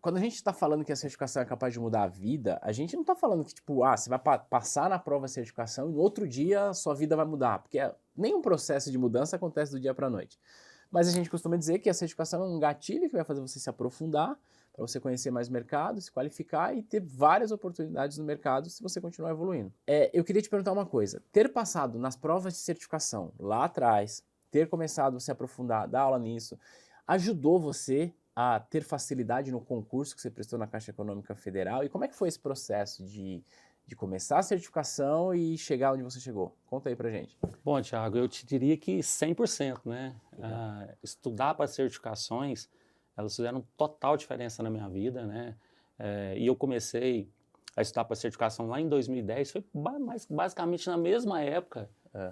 quando a gente está falando que a certificação é capaz de mudar a vida, a gente não está falando que, tipo, você vai passar na prova de certificação e no outro dia a sua vida vai mudar, porque nenhum processo de mudança acontece do dia para a noite. Mas a gente costuma dizer que a certificação é um gatilho que vai fazer você se aprofundar, para você conhecer mais o mercado, se qualificar e ter várias oportunidades no mercado se você continuar evoluindo. Eu queria te perguntar uma coisa, ter passado nas provas de certificação lá atrás, ter começado a se aprofundar, dar aula nisso, ajudou você a ter facilidade no concurso que você prestou na Caixa Econômica Federal? E como é que foi esse processo de começar a certificação e chegar onde você chegou? Conta aí pra gente. Bom, Thiago, eu te diria que 100%, né? Estudar para certificações, elas fizeram total diferença na minha vida, né? E eu comecei a estudar para certificação lá em 2010, foi basicamente na mesma época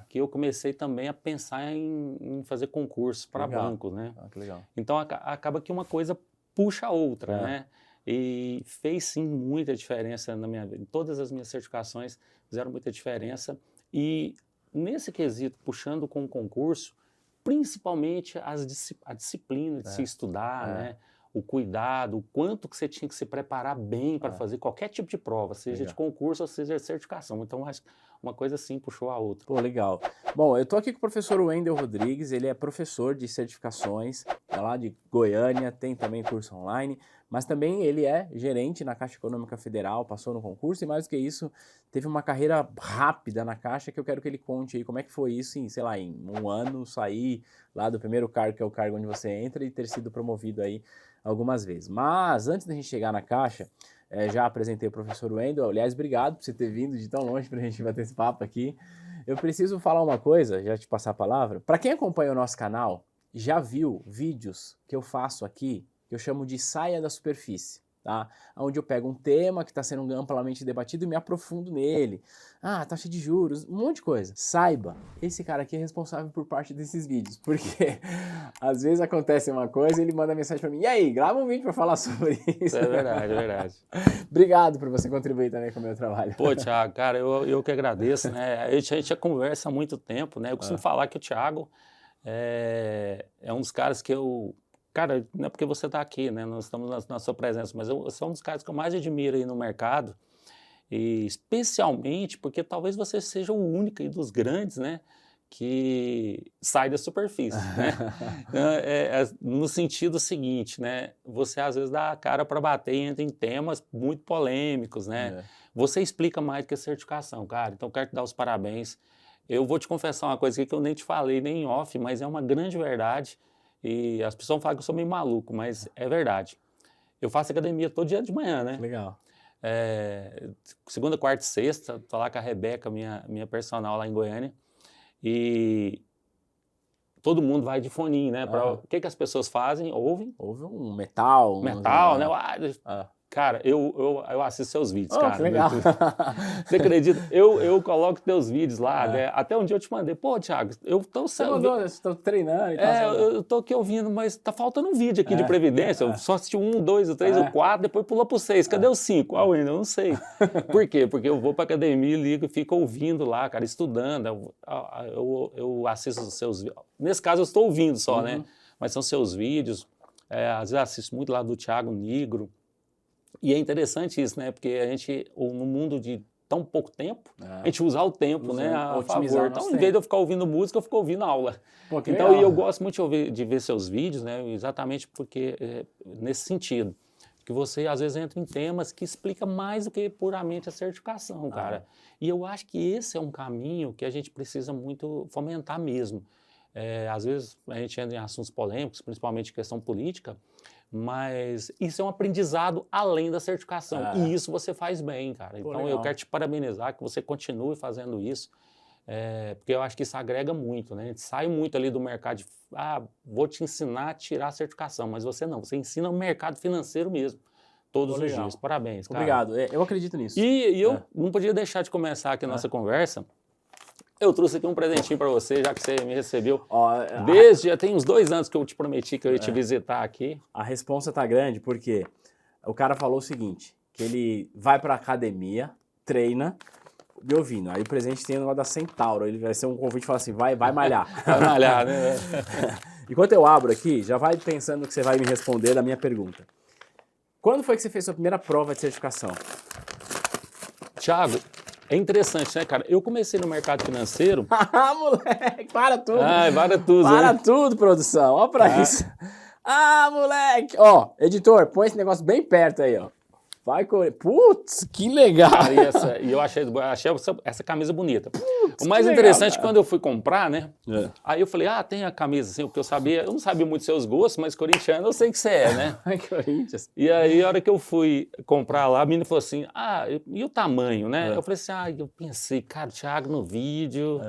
que eu comecei também a pensar em fazer concursos para bancos, né? Que legal. Então acaba que uma coisa puxa a outra, né? E fez sim muita diferença na minha vida. Todas as minhas certificações fizeram muita diferença. E nesse quesito, puxando com o concurso, principalmente a disciplina de se estudar, né? O cuidado, o quanto que você tinha que se preparar bem para fazer qualquer tipo de prova, seja de concurso ou seja de certificação. Então, acho que uma coisa assim puxou a outra. Pô, legal. Bom, eu tô aqui com o professor Wendel Rodrigues, ele é professor de certificações, é lá de Goiânia, tem também curso online, mas também ele é gerente na Caixa Econômica Federal, passou no concurso e mais do que isso, teve uma carreira rápida na Caixa que eu quero que ele conte aí como é que foi isso em, sei lá, em um ano, sair lá do primeiro cargo, que é o cargo onde você entra, e ter sido promovido aí algumas vezes. Mas antes da gente chegar na Caixa, já apresentei o professor Wendel. Aliás, obrigado por você ter vindo de tão longe para a gente bater esse papo aqui. Eu preciso falar uma coisa, já te passar a palavra. Para quem acompanha o nosso canal, já viu vídeos que eu faço aqui, que eu chamo de saia da superfície, tá? Onde eu pego um tema que está sendo amplamente debatido e me aprofundo nele. Taxa de juros, um monte de coisa. Saiba, esse cara aqui é responsável por parte desses vídeos, porque às vezes acontece uma coisa e ele manda mensagem para mim, e aí, grava um vídeo para falar sobre isso. É verdade, é verdade. Obrigado por você contribuir também com o meu trabalho. Pô, Thiago, cara, eu que agradeço, né? A gente já conversa há muito tempo, né? Eu costumo falar que o Thiago é um dos caras que eu... Cara, não é porque você está aqui, né? Nós estamos na sua presença, mas você é um dos caras que eu mais admiro aí no mercado, e especialmente porque talvez você seja o único aí dos grandes, né? Que sai da superfície, né? No sentido seguinte, né? Você às vezes dá a cara para bater e entra em temas muito polêmicos, né? Você explica mais do que a certificação, cara. Então, quero te dar os parabéns. Eu vou te confessar uma coisa aqui que eu nem te falei, nem em off, mas é uma grande verdade. E as pessoas falam que eu sou meio maluco, mas é verdade. Eu faço academia todo dia de manhã, né? Legal. Segunda, quarta e sexta, tô lá com a Rebeca, minha personal lá em Goiânia. E todo mundo vai de foninho, né? O que as pessoas fazem? Ouvem. Ouve um metal. Metal, né? Cara, eu assisto seus vídeos, cara. Que legal. Você acredita? Eu coloco teus vídeos lá, né? Até um dia eu te mandei. Pô, Thiago, eu tô... Você mandou, eu estou treinando e tal. Eu tô aqui ouvindo, mas tá faltando um vídeo aqui de Previdência. Eu só assisti o 1, 2, o 3, o 4, depois pulou pro 6. Cadê o 5? Ainda eu não sei. Por quê? Porque eu vou pra academia, ligo e fico ouvindo lá, cara, estudando. Eu assisto os seus vídeos. Nesse caso, eu estou ouvindo só, né? Mas são seus vídeos. Às vezes eu assisto muito lá do Thiago Nigro. E é interessante isso, né? Porque a gente, no mundo de tão pouco tempo, a gente usa o tempo, né, a favor. Então, em vez de eu ficar ouvindo música, eu fico ouvindo aula. Pô, então, legal. E eu gosto muito de ver seus vídeos, né? Exatamente porque, nesse sentido, que você, às vezes, entra em temas que explica mais do que puramente a certificação, cara. E eu acho que esse é um caminho que a gente precisa muito fomentar mesmo. Às vezes, a gente entra em assuntos polêmicos, principalmente questão política, mas isso é um aprendizado além da certificação. E isso você faz bem, cara. Então, eu quero te parabenizar que você continue fazendo isso, porque eu acho que isso agrega muito, né? A gente sai muito ali do mercado de, vou te ensinar a tirar a certificação, mas você não, você ensina o mercado financeiro mesmo, todos os dias. Parabéns, cara. Obrigado, eu acredito nisso. E eu não podia deixar de começar aqui a nossa conversa. Eu trouxe aqui um presentinho para você, já que você me recebeu. Já tem uns 2 anos que eu te prometi que eu ia te visitar aqui. A responsa tá grande porque o cara falou o seguinte, que ele vai pra academia, treina, me ouvindo. Aí o presente tem o negócio da Centauro, ele vai ser um convite e fala assim, vai malhar. Vai malhar, né? Enquanto eu abro aqui, já vai pensando que você vai me responder da minha pergunta. Quando foi que você fez sua primeira prova de certificação? Thiago, é interessante, né, cara? Eu comecei no mercado financeiro... Ah, moleque, para tudo. Para tudo, Para né? tudo, produção. Ó pra isso. Ah, moleque. Ó, editor, põe esse negócio bem perto aí, ó. Vai com... Putz, que legal. E eu achei essa camisa bonita. O mais que interessante, legal, quando eu fui comprar, né? É. Aí eu falei, tem a camisa assim, porque eu não sabia muito seus gostos, mas corintiano eu sei que você é, né? Ai, Corinthians. E aí, a hora que eu fui comprar lá, a menina falou assim, e o tamanho, né? Eu falei assim, eu pensei, cara, o Thiago no vídeo,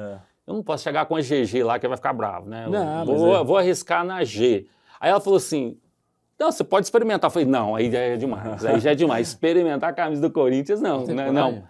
eu não posso chegar com a GG lá, que ele vai ficar bravo, né? Não, vou arriscar na G. Aí ela falou assim, não, você pode experimentar. Eu falei, não, aí já é demais. Aí já é demais. Experimentar a camisa do Corinthians, não, né? Não.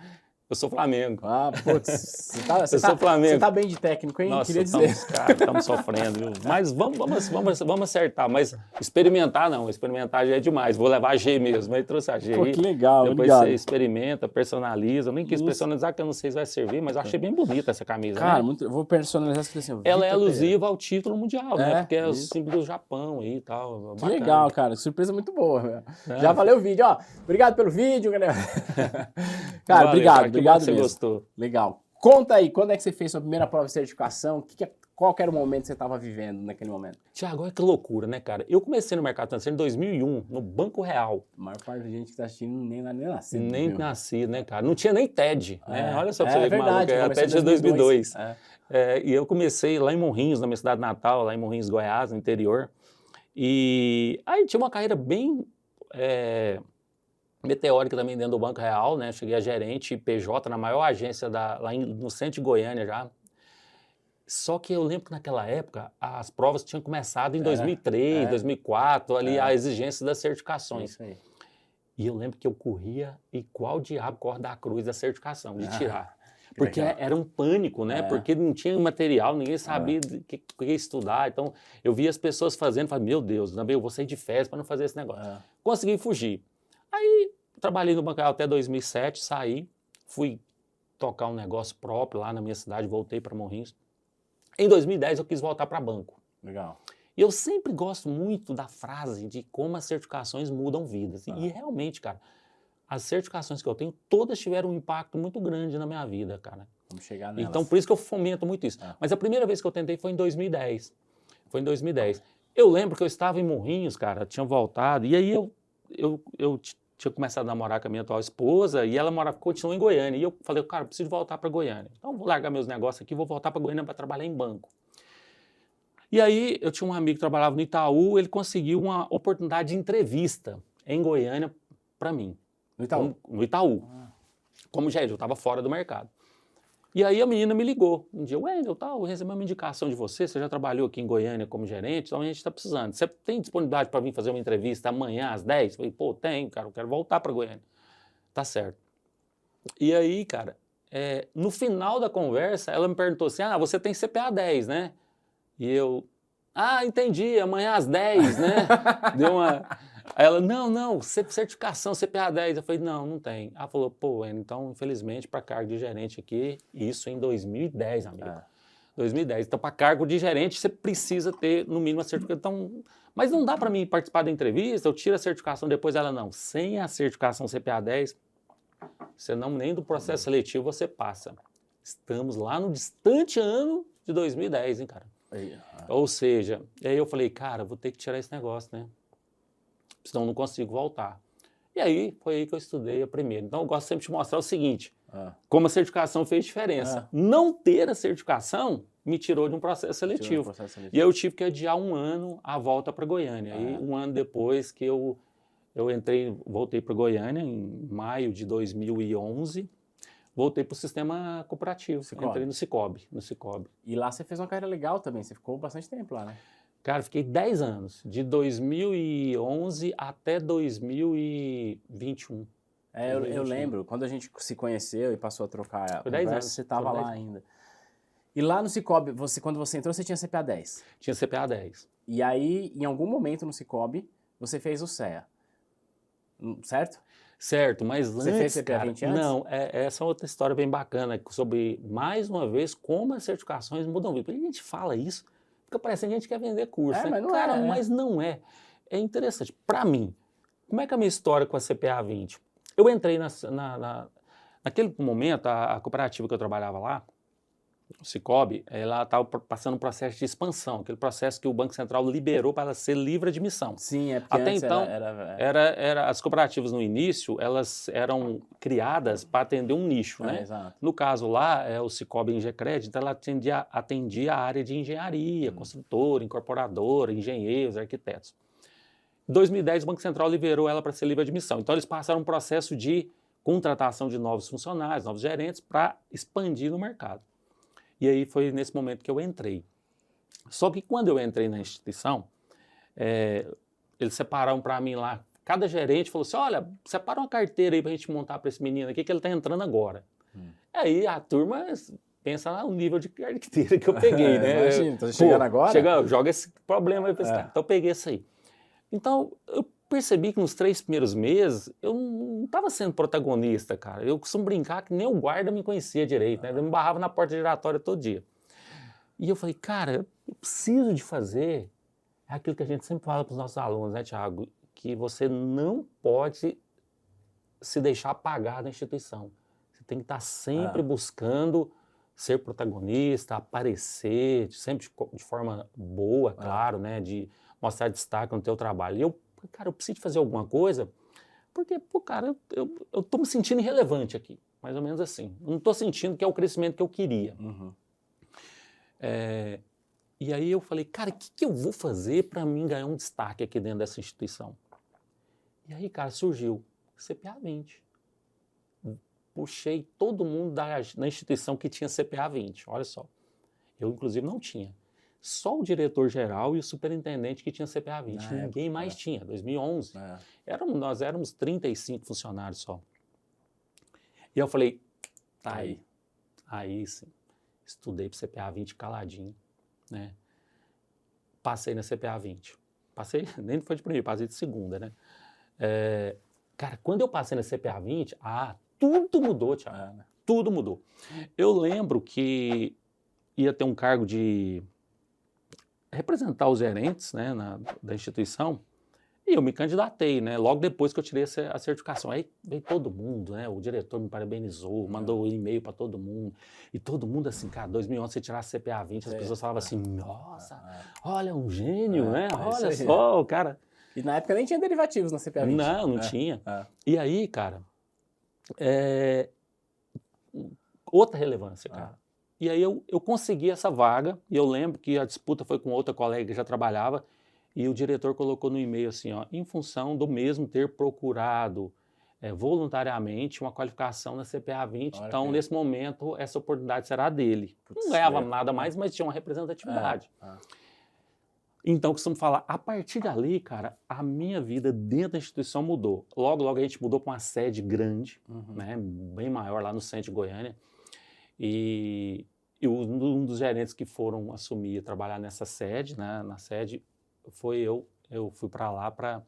Eu sou Flamengo. Ah, putz. Eu sou Flamengo. Você tá bem de técnico, hein? Nossa, queria dizer. Estamos sofrendo, viu? Mas vamos acertar. Mas experimentar, não. Experimentar já é demais. Vou levar a G mesmo. Aí trouxe a G. Pô, que legal, depois obrigado. você experimenta, personaliza. Eu nem quis personalizar, que eu não sei se vai servir, mas eu achei bem bonita essa camisa. Cara, né? eu vou personalizar essa assim. Ela é alusiva ao título mundial, né? Porque é o isso. símbolo do Japão aí e tal. Que legal, cara. Surpresa muito boa. Já valeu o vídeo, ó. Obrigado pelo vídeo, galera. Cara, obrigado que você mesmo. Gostou. Legal. Conta aí, quando é que você fez sua primeira prova de certificação? Qual que era o momento que você estava vivendo naquele momento? Tiago, olha que loucura, né, cara? Eu comecei no mercado financeiro em 2001, no Banco Real. A maior parte da gente que está assistindo nem nasceu. Nem nasci, né, cara? Não tinha nem TED, né? Olha só pra você ver que verdade, maluco. A TED de 2002. E eu comecei lá em Morrinhos, na minha cidade natal, lá em Morrinhos, Goiás, no interior. E aí tinha uma carreira bem meteórica também dentro do Banco Real, né? Cheguei a gerente PJ na maior agência lá no centro de Goiânia já. Só que eu lembro que naquela época as provas tinham começado em 2003, 2004, ali a exigência das certificações. Isso aí. E eu lembro que eu corria igual o diabo corre da cruz da certificação, de tirar. Porque era um pânico, né? Porque não tinha material, ninguém sabia o que estudar. Então, eu via as pessoas fazendo, falei, meu Deus, eu vou sair de férias para não fazer esse negócio. Consegui fugir. Aí, trabalhei no Banco Real até 2007, saí, fui tocar um negócio próprio lá na minha cidade, voltei para Morrinhos. Em 2010, eu quis voltar para banco. Legal. E eu sempre gosto muito da frase de como as certificações mudam vidas. E realmente, cara, as certificações que eu tenho, todas tiveram um impacto muito grande na minha vida, cara. Vamos chegar nelas. Então, por isso que eu fomento muito isso. Mas a primeira vez que eu tentei foi em 2010. Foi em 2010. Eu lembro que eu estava em Morrinhos, cara, tinha voltado, e aí eu tinha começado a namorar com a minha atual esposa, e ela continuou em Goiânia. E eu falei, cara, eu preciso voltar para Goiânia. Então, vou largar meus negócios aqui, vou voltar para Goiânia para trabalhar em banco. E aí, eu tinha um amigo que trabalhava no Itaú, ele conseguiu uma oportunidade de entrevista em Goiânia para mim. No Itaú? No Itaú. Como gerente, eu estava fora do mercado. E aí a menina me ligou. Um dia, Wendel, eu recebi uma indicação de você já trabalhou aqui em Goiânia como gerente, então a gente está precisando. Você tem disponibilidade para vir fazer uma entrevista amanhã às 10? Eu falei, tenho, cara, eu quero voltar para Goiânia. Tá certo. E aí, cara, no final da conversa, ela me perguntou assim, você tem CPA 10, né? E eu, entendi, amanhã às 10, né? Deu uma... Aí ela, não, certificação, CPA 10. Eu falei, não tem. Ela falou, então, infelizmente, para cargo de gerente aqui, isso em 2010, amigo. 2010. Então, para cargo de gerente, você precisa ter, no mínimo, a certificação. Então, mas não dá para mim participar da entrevista, eu tiro a certificação depois. Ela, não, sem a certificação CPA 10, você nem do processo seletivo você passa. Estamos lá no distante ano de 2010, hein, cara? Ou seja, aí eu falei, cara, vou ter que tirar esse negócio, né? Senão não consigo voltar. E aí, foi aí que eu estudei a primeira. Então, eu gosto sempre de mostrar o seguinte, como a certificação fez diferença. Não ter a certificação me tirou de um processo seletivo. E aí eu tive que adiar um ano a volta para Goiânia. Aí, um ano depois que eu voltei para Goiânia, em maio de 2011, voltei para o sistema cooperativo. Entrei no Cicobi. E lá você fez uma carreira legal também, você ficou bastante tempo lá, né? Cara, fiquei 10 anos, de 2011 até 2021. Eu lembro, quando a gente se conheceu e passou a trocar a conversa, anos, você estava lá ainda. E lá no Cicobi, quando você entrou, você tinha CPA 10? Tinha CPA 10. E aí, em algum momento no Cicobi, você fez o CEA, certo? Certo, mas você antes, fez CPA 20 antes? Não, essa é outra história bem bacana, sobre, mais uma vez, como as certificações mudam vida. Porque a gente fala isso, fica parecendo que a gente quer vender curso, né? Mas não Cara, mas não é. É interessante. Para mim, como é que é a minha história com a CPA 20? Eu entrei naquele momento, a cooperativa que eu trabalhava lá, o Cicobi, ela estava passando um processo de expansão, aquele processo que o Banco Central liberou para ela ser livre de admissão. Sim, é porque Até antes então, as cooperativas no início, elas eram criadas para atender um nicho, né? Exato. No caso lá, o Cicobi Ingecred, ela atendia a área de engenharia, construtora, incorporadora, engenheiros, arquitetos. Em 2010, o Banco Central liberou ela para ser livre de admissão. Então, eles passaram um processo de contratação de novos funcionários, novos gerentes, para expandir no mercado. E aí foi nesse momento que eu entrei. Só que quando eu entrei na instituição, eles separaram para mim lá, cada gerente falou assim, olha, separa uma carteira aí para a gente montar para esse menino aqui, que ele está entrando agora. Aí a turma pensa no nível de carteira que eu peguei, né? Imagina, tá chegando agora? Joga esse problema aí para esse cara. Então eu peguei isso aí. Então eu percebi que nos 3 primeiros meses eu não estava sendo protagonista, cara. Eu costumo brincar que nem o guarda me conhecia direito, né? Eu me barrava na porta giratória todo dia. E eu falei, cara, eu preciso de fazer aquilo que a gente sempre fala para os nossos alunos, né, Thiago? Que você não pode se deixar apagar da instituição. Você tem que estar sempre buscando ser protagonista, aparecer, sempre de forma boa, claro, né? De mostrar destaque no teu trabalho. E eu, cara, eu preciso fazer alguma coisa, porque, pô, cara, eu tô me sentindo irrelevante aqui, mais ou menos assim. Não tô sentindo que é o crescimento que eu queria. E aí eu falei, cara, o que eu vou fazer para mim ganhar um destaque aqui dentro dessa instituição? E aí, cara, surgiu CPA 20. Puxei todo mundo na instituição que tinha CPA 20, olha só. Eu, inclusive, não tinha. Só o diretor-geral e o superintendente que tinha CPA 20. Ninguém mais tinha, 2011. Nós éramos 35 funcionários só. E eu falei, tá aí. Aí sim. Estudei para CPA 20 caladinho, né? Passei na CPA 20. Passei, nem foi de primeira, passei de segunda, né? Cara, quando eu passei na CPA 20, tudo mudou, Thiago. Tudo mudou. Eu lembro que ia ter um cargo de representar os gerentes, né, da instituição, e eu me candidatei, né, logo depois que eu tirei a certificação. Aí veio todo mundo, né, o diretor me parabenizou, mandou um e-mail para todo mundo, e todo mundo assim, cara, 2011 você tirar a CPA 20, as pessoas falavam assim, nossa, olha, um gênio, né, olha só, o cara... E na época nem tinha derivativos na CPA 20. Não tinha. E aí, cara, outra relevância, cara. E aí eu consegui essa vaga, e eu lembro que a disputa foi com outra colega que já trabalhava, e o diretor colocou no e-mail assim, ó, em função do mesmo ter procurado voluntariamente uma qualificação na CPA 20, então nesse momento essa oportunidade será dele. Não ganhava nada mais, mas tinha uma representatividade. Então, eu costumo falar, a partir dali, cara, a minha vida dentro da instituição mudou. Logo a gente mudou para uma sede grande, né, bem maior lá no centro de Goiânia, e um dos gerentes que foram assumir trabalhar nessa sede, né, na sede, foi eu fui para lá para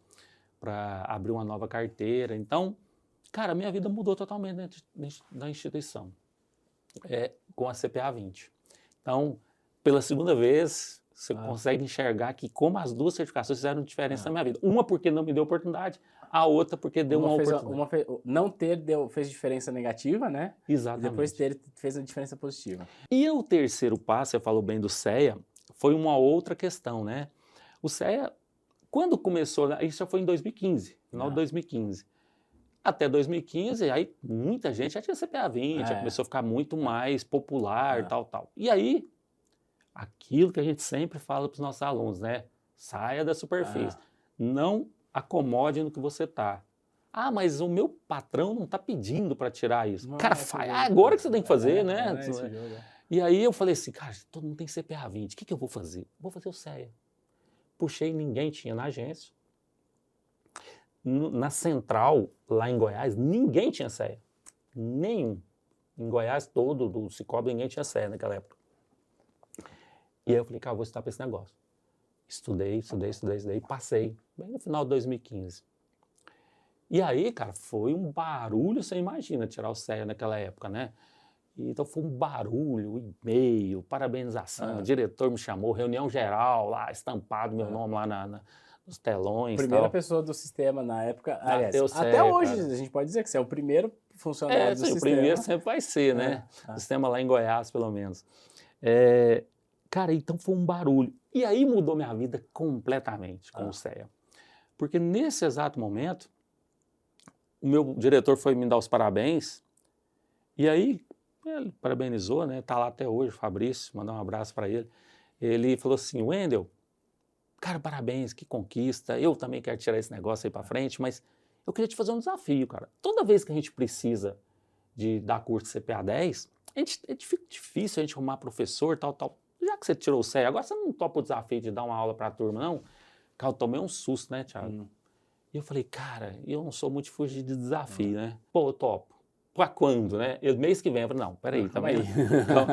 abrir uma nova carteira. Então, cara, a minha vida mudou totalmente dentro da instituição, com a CPA 20. Então, pela segunda vez, você consegue enxergar que como as duas certificações fizeram diferença na minha vida. Uma porque não me deu oportunidade, a outra porque deu uma oportunidade. Não ter fez diferença negativa, né? Exatamente. E depois ter fez a diferença positiva. E o terceiro passo, você falou bem do CEA, foi uma outra questão, né? O CEA, quando começou, isso já foi em 2015, final de 2015. Até 2015, aí muita gente já tinha CPA 20, já começou a ficar muito mais popular, tal. E aí, aquilo que a gente sempre fala para os nossos alunos, né? Saia da superfície. Não acomode no que você está. Mas o meu patrão não está pedindo para tirar isso. Cara, faz. Agora que você tem que fazer, né? E aí eu falei assim, cara, todo mundo tem CPA 20, o que eu vou fazer? Vou fazer o CEA. Puxei, ninguém tinha na agência. Na central, lá em Goiás, ninguém tinha CEA. Nenhum. Em Goiás todo, do Cicobi, ninguém tinha CEA naquela época. E aí eu falei, cara, eu vou estudar para esse negócio. Estudei, passei, bem no final de 2015. E aí, cara, foi um barulho, você imagina, tirar o CEA naquela época, né? Então foi um barulho, e-mail, parabenização, o diretor me chamou, reunião geral lá, estampado meu nome lá os telões. Primeira tal. pessoa do sistema na época. Aliás, Bateu até certo, hoje, cara. a gente pode dizer que você é o primeiro funcionário do Sim, sistema. o primeiro sempre vai ser, né? É. O sistema lá em Goiás, pelo menos. Cara, então foi um barulho. E aí mudou minha vida completamente com o CEA. Porque nesse exato momento, o meu diretor foi me dar os parabéns, e aí ele parabenizou, né? Tá lá até hoje, o Fabrício, mandar um abraço para ele. Ele falou assim: Wendel, cara, parabéns, que conquista. Eu também quero tirar esse negócio aí para frente, mas eu queria te fazer um desafio, cara. Toda vez que a gente precisa de dar curso CPA 10, fica difícil a gente arrumar professor, tal. Já que você tirou o CEA, agora você não topa o desafio de dar uma aula para a turma, não? Cara, eu tomei um susto, né, Thiago? E eu falei, cara, eu não sou muito de fugir de desafio, né? Pô, eu topo. Pra quando, né? Mês que vem, eu falei, não, peraí, também. Então,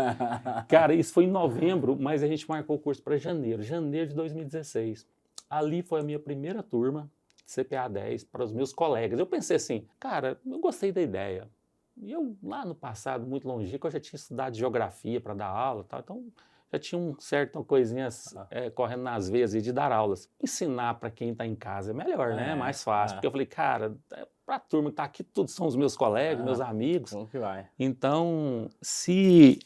cara, isso foi em novembro, mas a gente marcou o curso para janeiro de 2016. Ali foi a minha primeira turma de CPA 10 para os meus colegas. Eu pensei assim, cara, eu gostei da ideia. E eu, lá no passado, muito longínquo, eu já tinha estudado geografia para dar aula, tal, então já tinha um certo coisinhas correndo nas veias de dar aulas. Ensinar para quem está em casa é melhor, né? É mais fácil. Porque eu falei, cara, para a turma que está aqui, todos são os meus colegas, meus amigos. Como que vai? Então, se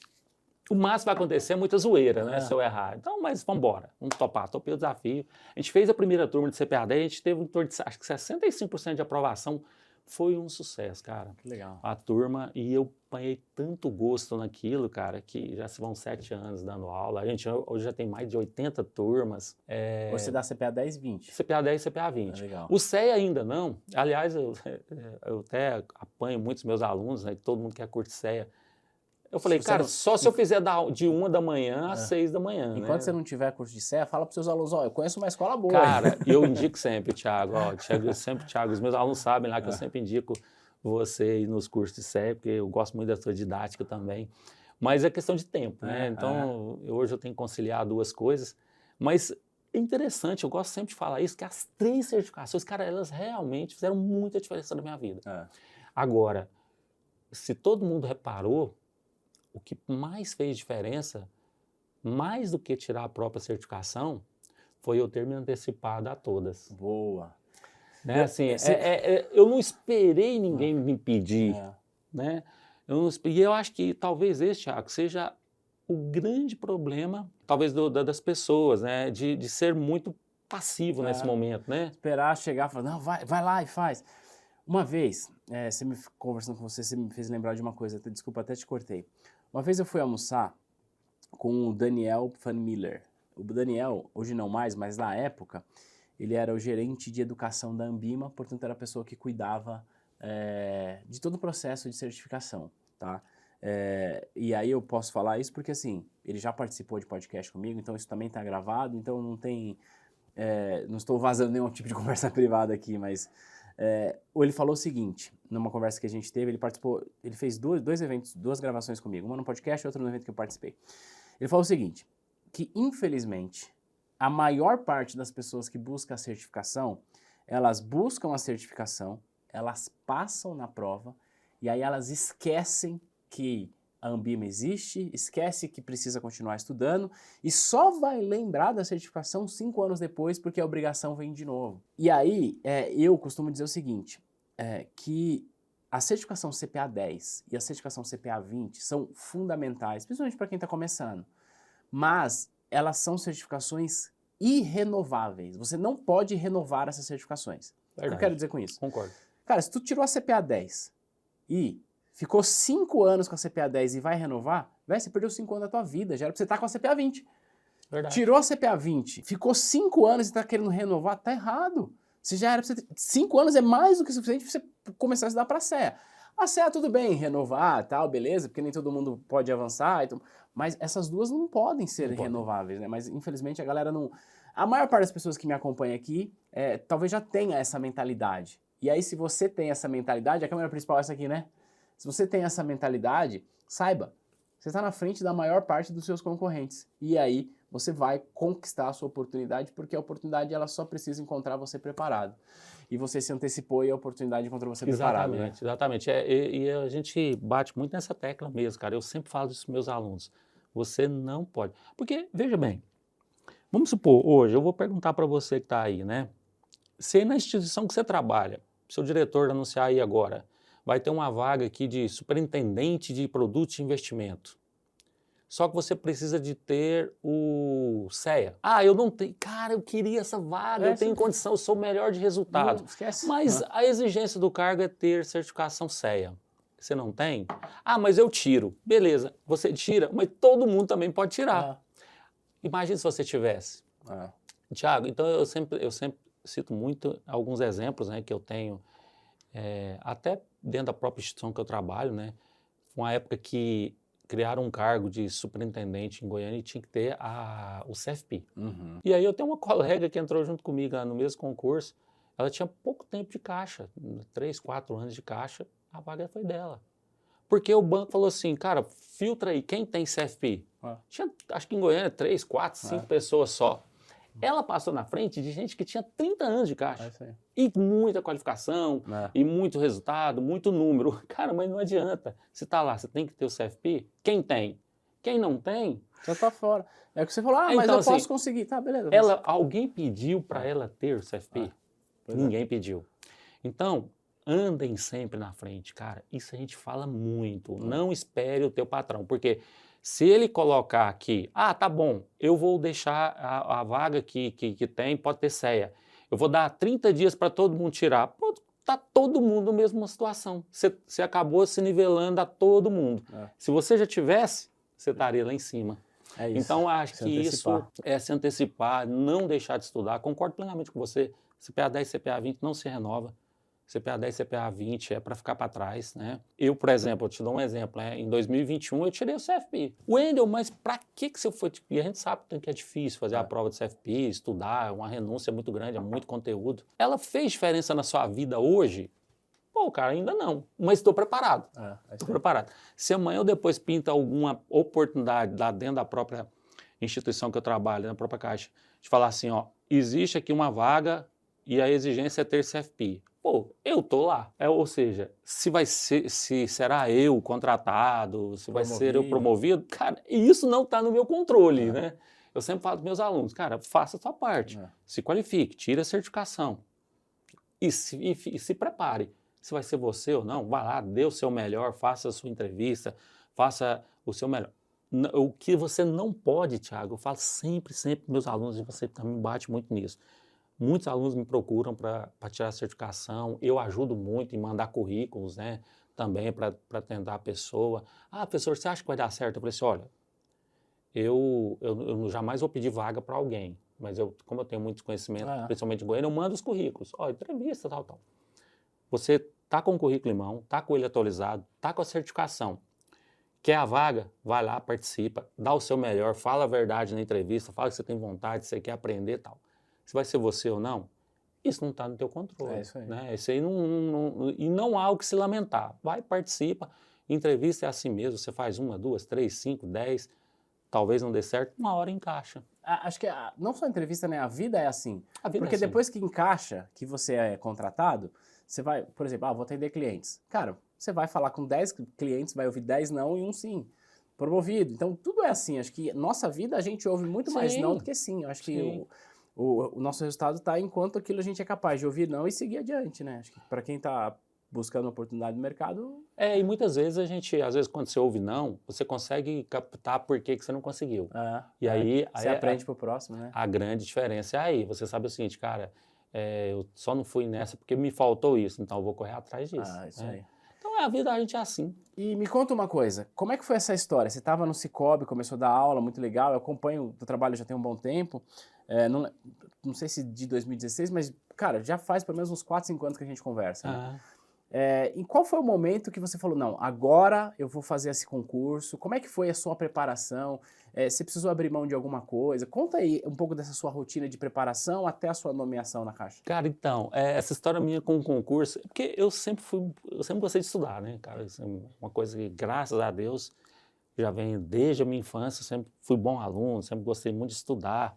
o máximo vai acontecer é muita zoeira, né? Se eu errar. Então, mas vamos embora, vamos topar. Topei o desafio. A gente fez a primeira turma de CPA 10, a gente teve em torno de, acho que 65% de aprovação. Foi um sucesso, cara. Que legal. A turma, e eu apanhei tanto gosto naquilo, cara, que já se vão 7 anos dando aula. A gente hoje já tem mais de 80 turmas. Hoje você dá CPA 10, 20. CPA 10 e CPA 20. Legal. O CEA ainda não. Aliás, eu até apanho muitos meus alunos, né? Todo mundo quer curtir CEA. Eu falei, cara, só se eu fizer de 1 da manhã às 6 da manhã. Enquanto você não tiver curso de CEA, fala para os seus alunos, ó, eu conheço uma escola boa. Cara, eu indico sempre, Thiago, Thiago, os meus alunos sabem lá que eu sempre indico você ir nos cursos de CEA, porque eu gosto muito da sua didática também. Mas é questão de tempo, né? Então, hoje eu tenho que conciliar duas coisas. Mas é interessante, eu gosto sempre de falar isso, que as 3 certificações, cara, elas realmente fizeram muita diferença na minha vida. Agora, se todo mundo reparou, o que mais fez diferença, mais do que tirar a própria certificação, foi eu ter me antecipado a todas. Boa. Né? Assim, eu não esperei ninguém me pedir. Né? E eu acho que talvez esse, Thiago, seja o grande problema, talvez das pessoas, né? De ser muito passivo nesse momento. Né? Esperar chegar e falar, não, vai lá e faz. Uma vez, conversando com você me fez lembrar de uma coisa, desculpa, até te cortei. Uma vez eu fui almoçar com o Daniel Van Miller. O Daniel, hoje não mais, mas na época, ele era o gerente de educação da Ambima, portanto era a pessoa que cuidava de todo o processo de certificação, tá? E aí eu posso falar isso porque, assim, ele já participou de podcast comigo, então isso também está gravado, então não tem... não estou vazando nenhum tipo de conversa privada aqui, mas... ele falou o seguinte, numa conversa que a gente teve, ele fez dois eventos, 2 gravações comigo, uma no podcast e outra no evento que eu participei. Ele falou o seguinte, que infelizmente a maior parte das pessoas que buscam a certificação, elas buscam a certificação, elas passam na prova e aí elas esquecem que a Ambima existe, esquece que precisa continuar estudando e só vai lembrar da certificação 5 anos depois porque a obrigação vem de novo. E aí, eu costumo dizer o seguinte, que a certificação CPA 10 e a certificação CPA 20 são fundamentais, principalmente para quem está começando, mas elas são certificações irrenováveis. Você não pode renovar essas certificações. O que eu quero dizer com isso? Concordo. Cara, se tu tirou a CPA 10 e ficou 5 anos com a CPA 10 e vai renovar, você perdeu 5 anos da tua vida, já era pra você estar com a CPA 20. Verdade. Tirou a CPA 20, ficou 5 anos e está querendo renovar, tá errado. Você já era pra você 5 anos é mais do que suficiente pra você começar a estudar pra CEA. A CEA tudo bem, renovar, tal, beleza, porque nem todo mundo pode avançar, então, mas essas duas não podem ser renováveis, né? Mas infelizmente a galera não... A maior parte das pessoas que me acompanham aqui, talvez já tenha essa mentalidade. E aí se você tem essa mentalidade, a câmera principal é essa aqui, né? Se você tem essa mentalidade, saiba, você está na frente da maior parte dos seus concorrentes. E aí você vai conquistar a sua oportunidade, porque a oportunidade ela só precisa encontrar você preparado. E você se antecipou e a oportunidade encontrou você preparado. Né? Exatamente. E a gente bate muito nessa tecla mesmo, cara. Eu sempre falo isso para os meus alunos. Você não pode. Porque, veja bem, vamos supor, hoje eu vou perguntar para você que está aí, né? se na instituição que você trabalha, seu diretor anunciar aí agora, vai ter uma vaga aqui de superintendente de produtos de investimento. Só que você precisa de ter o CEA. Ah, eu não tenho. Cara, eu queria essa vaga, eu tenho condição, eu sou o melhor de resultado. Não, esquece. Mas a exigência do cargo é ter certificação CEA. Você não tem? Ah, mas eu tiro. Beleza, você tira, mas todo mundo também pode tirar. Imagina se você tivesse. Tiago, então eu sempre cito muito alguns exemplos, né, que eu tenho, até dentro da própria instituição que eu trabalho, né? Uma época que criaram um cargo de superintendente em Goiânia e tinha que ter o CFP. E aí eu tenho uma colega que entrou junto comigo no mesmo concurso, ela tinha pouco tempo de caixa, 3, 4 anos de caixa, a vaga foi dela. Porque o banco falou assim, cara, filtra aí, quem tem CFP? Tinha, acho que em Goiânia, 3, 4, 5 pessoas só. Ela passou na frente de gente que tinha 30 anos de caixa. E muita qualificação, e muito resultado, muito número. Cara, mas não adianta. Você tá lá, você tem que ter o CFP. Quem tem? Quem não tem... Já tá fora. É o que você falou, mas então, eu assim, posso conseguir. Tá, beleza. Alguém pediu para ela ter o CFP? Ninguém pediu. Então, andem sempre na frente, cara. Isso a gente fala muito. Não espere o teu patrão, porque... Se ele colocar aqui, tá bom, eu vou deixar a vaga que tem, pode ter CEA. Eu vou dar 30 dias para todo mundo tirar. Pô, tá todo mundo na mesma situação. Você acabou se nivelando a todo mundo. Se você já tivesse, você estaria lá em cima. É isso. Então, acho que isso é se antecipar, não deixar de estudar. Concordo plenamente com você. CPA 10, CPA 20 não se renova. CPA 10, CPA 20 é para ficar para trás, né? Eu, por exemplo, eu te dou um exemplo, né? Em 2021 eu tirei o CFP. Wendel, mas para que você foi? E a gente sabe que é difícil fazer a prova de CFP, estudar, é uma renúncia muito grande, é muito conteúdo. Ela fez diferença na sua vida hoje? Pô, cara, ainda não, mas estou preparado. Estou preparado. Se amanhã ou depois pinta alguma oportunidade lá dentro da própria instituição que eu trabalho, na própria Caixa, de falar assim, ó, existe aqui uma vaga e a exigência é ter CFP. Pô, eu tô lá. Ou seja, se será eu contratado, se vai ser eu promovido, cara, isso não está no meu controle, né? Eu sempre falo para meus alunos, cara, faça a sua parte, se qualifique, tire a certificação e se prepare. Se vai ser você ou não, vá lá, dê o seu melhor, faça a sua entrevista, faça o seu melhor. O que você não pode, Thiago, eu falo sempre para meus alunos, e você também bate muito nisso. Muitos alunos me procuram para tirar a certificação, eu ajudo muito em mandar currículos, né, também para atender a pessoa. Professor, você acha que vai dar certo? Eu falei assim, olha, eu jamais vou pedir vaga para alguém, mas como eu tenho muito conhecimento, principalmente em Goiânia, eu mando os currículos, entrevista, tal. Você tá com o currículo em mão, tá com ele atualizado, tá com a certificação, quer a vaga? Vai lá, participa, dá o seu melhor, fala a verdade na entrevista, fala que você tem vontade, você quer aprender e tal. Se vai ser você ou não, isso não está no teu controle. Isso aí. Né? Isso aí e não há o que se lamentar. Vai, participa, entrevista é assim mesmo, você faz 1, 2, 3, 5, 10, talvez não dê certo, uma hora encaixa. Acho que não só a entrevista, né? A vida é assim. Porque é assim. Depois que encaixa, que você é contratado, você vai, por exemplo, vou atender clientes. Cara, você vai falar com 10 clientes, vai ouvir 10 não e um sim. Promovido. Então, tudo é assim. Acho que nossa vida a gente ouve muito mais não do que sim. Acho que o nosso resultado está enquanto aquilo a gente é capaz de ouvir não e seguir adiante, né? Acho que para quem está buscando oportunidade no mercado... E muitas vezes às vezes quando você ouve não, você consegue captar por que você não conseguiu. E aí você aprende pro próximo, né? A grande diferença é aí, você sabe o seguinte, cara, eu só não fui nessa porque me faltou isso, então eu vou correr atrás disso. Isso aí. Então a vida a gente é assim. E me conta uma coisa, como é que foi essa história? Você estava no Cicobi, começou a dar aula, muito legal, eu acompanho o teu trabalho já tem um bom tempo, não sei se de 2016, mas, cara, já faz pelo menos uns 4, 5 anos que a gente conversa, né? E qual foi o momento que você falou, não, agora eu vou fazer esse concurso? Como é que foi a sua preparação? Você precisou abrir mão de alguma coisa? Conta aí um pouco dessa sua rotina de preparação até a sua nomeação na Caixa. Cara, então, essa história minha com o concurso, porque eu sempre gostei de estudar, né, cara? Isso é uma coisa que, graças a Deus, já vem desde a minha infância, eu sempre fui bom aluno, sempre gostei muito de estudar,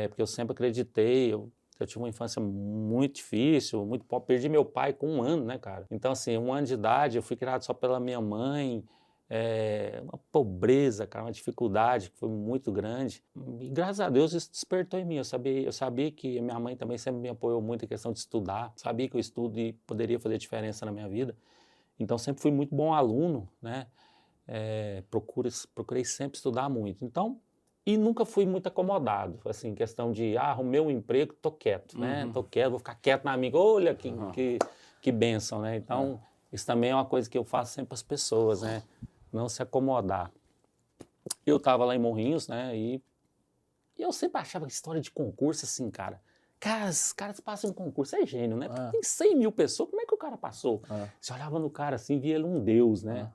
porque eu sempre acreditei, eu tive uma infância muito difícil, muito pobre. Perdi meu pai com 1 ano, né, cara? Então, assim, 1 ano de idade, eu fui criado só pela minha mãe. uma pobreza, cara, uma dificuldade que foi muito grande. E graças a Deus isso despertou em mim. Eu sabia que minha mãe também sempre me apoiou muito em questão de estudar, sabia que o estudo poderia fazer diferença na minha vida. Então sempre fui muito bom aluno, né? Procurei sempre estudar muito. Então, e nunca fui muito acomodado, assim, questão de, arrumei um emprego, tô quieto, né? Tô quieto, vou ficar quieto na amiga, olha que bênção, né? Então, isso também é uma coisa que eu faço sempre para as pessoas, né? Não se acomodar. Eu estava lá em Morrinhos, né? E eu sempre achava que história de concurso, assim, cara, os caras passam um concurso, é gênio, né? Porque tem 100 mil pessoas, como é que o cara passou? Você olhava no cara assim, via ele um deus, né?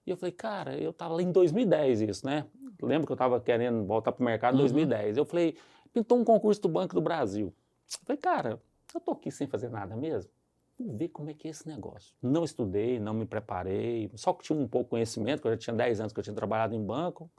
E eu falei, cara, eu tava lá em 2010 isso, né? Lembro que eu tava querendo voltar pro mercado em 2010. Eu falei, pintou um concurso do Banco do Brasil. Eu falei, cara, eu tô aqui sem fazer nada mesmo. Vamos ver como é que é esse negócio. Não estudei, não me preparei, só que tinha um pouco de conhecimento, que eu já tinha 10 anos que eu tinha trabalhado em banco.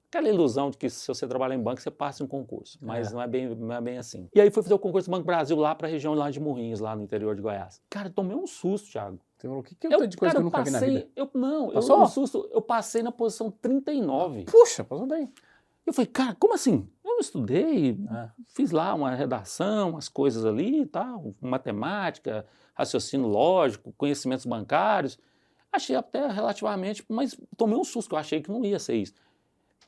Aquela ilusão de que se você trabalhar em banco, você passa em um concurso, mas não é bem assim. E aí fui fazer o concurso do Banco do Brasil lá para a região lá de Morrinhos, lá no interior de Goiás. Cara, tomei um susto, Thiago. Você falou, o que é de coisa que eu nunca vi na vida? Um susto, eu passei na posição 39. Puxa, passou bem. Eu falei, cara, como assim? Eu estudei, fiz lá uma redação, umas coisas ali e tal, matemática, raciocínio lógico, conhecimentos bancários. Achei até relativamente, mas tomei um susto, que eu achei que não ia ser isso.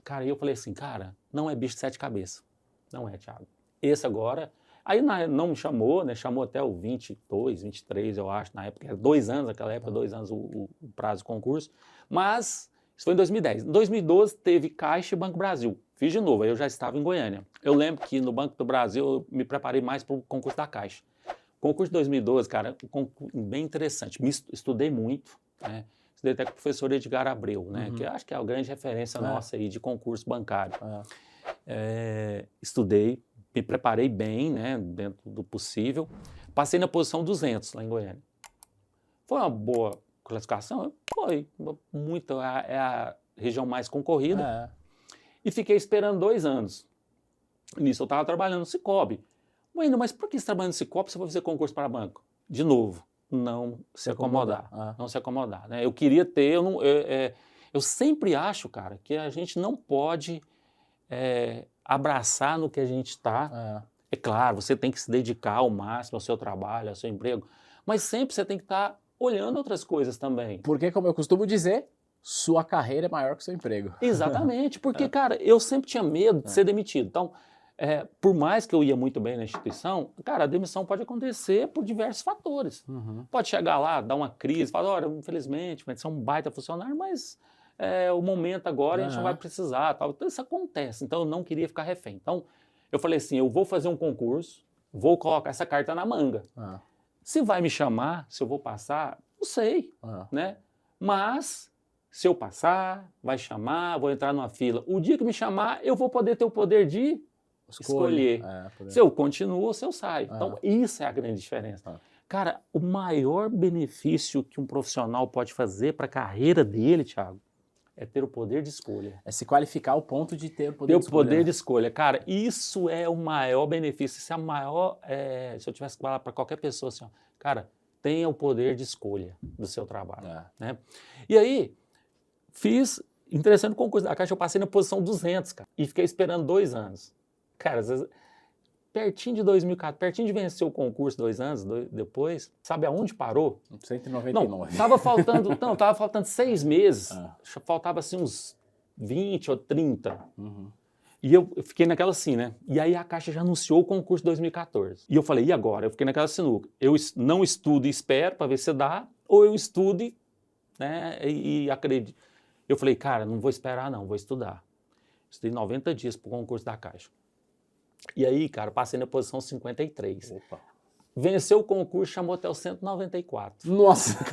Cara, eu falei assim, cara, não é bicho de 7 cabeças. Não é, Thiago. Esse agora... Aí não me chamou, né? Chamou até o 22, 23, eu acho, na época. Era 2 anos, naquela época, 2 anos o prazo do concurso. Mas isso foi em 2010. Em 2012 teve Caixa e Banco Brasil. Fiz de novo, aí eu já estava em Goiânia. Eu lembro que no Banco do Brasil eu me preparei mais para o concurso da Caixa. O concurso de 2012, cara, bem interessante. Estudei muito, né? Estudei até com o professor Edgar Abreu, né? Que eu acho que é a grande referência nossa aí de concurso bancário. Estudei, me preparei bem, né? Dentro do possível. Passei na posição 200 lá em Goiânia. Foi uma boa classificação? Foi. Muito, é a região mais concorrida. E fiquei esperando 2 anos. Nisso eu estava trabalhando no Cicobi. Wendel, mas por que você trabalhando no Cicobi se você vai fazer concurso para banco? De novo, não se acomodar. Não se acomodar, né? Eu queria ter... Eu sempre acho, cara, que a gente não pode abraçar no que a gente está. É claro, você tem que se dedicar ao máximo ao seu trabalho, ao seu emprego, mas sempre você tem que estar olhando outras coisas também. Porque, como eu costumo dizer, sua carreira é maior que o seu emprego. Exatamente, porque, cara, eu sempre tinha medo de ser demitido. Então, por mais que eu ia muito bem na instituição, cara, a demissão pode acontecer por diversos fatores. Pode chegar lá, dar uma crise, falar, olha, infelizmente, você é um baita funcionário, mas o momento agora a gente não vai precisar. Tal. Então, isso acontece. Então, eu não queria ficar refém. Então, eu falei assim, eu vou fazer um concurso, vou colocar essa carta na manga. Se vai me chamar, se eu vou passar, não sei, né? Mas, se eu passar, vai chamar, vou entrar numa fila. O dia que me chamar, eu vou poder ter o poder de escolher se eu continuo ou se eu saio. Então, isso é a grande diferença. Cara, o maior benefício que um profissional pode fazer para a carreira dele, Thiago, é ter o poder de escolha. É se qualificar ao ponto de ter o poder de escolha. Ter o poder de escolha. Cara, isso é o maior benefício. Isso é a maior... se eu tivesse que falar para qualquer pessoa assim, ó, cara, tenha o poder de escolha do seu trabalho. Né? E aí, interessante o concurso da Caixa, eu passei na posição 200, cara, e fiquei esperando 2 anos. Cara, às vezes, pertinho de 2014, pertinho de vencer o concurso 2 anos depois, sabe aonde parou? 199. Não, tava faltando 6 meses, faltava assim uns 20 ou 30. E eu fiquei naquela assim, né? E aí a Caixa já anunciou o concurso de 2014. E eu falei, e agora? Eu fiquei naquela sinuca. Eu não estudo e espero para ver se dá, ou eu estudo, né, e acredito. Eu falei, cara, não vou esperar não, vou estudar. Estudei 90 dias para o concurso da Caixa. E aí, cara, passei na posição 53. Opa. Venceu o concurso, chamou até o 194. Nossa!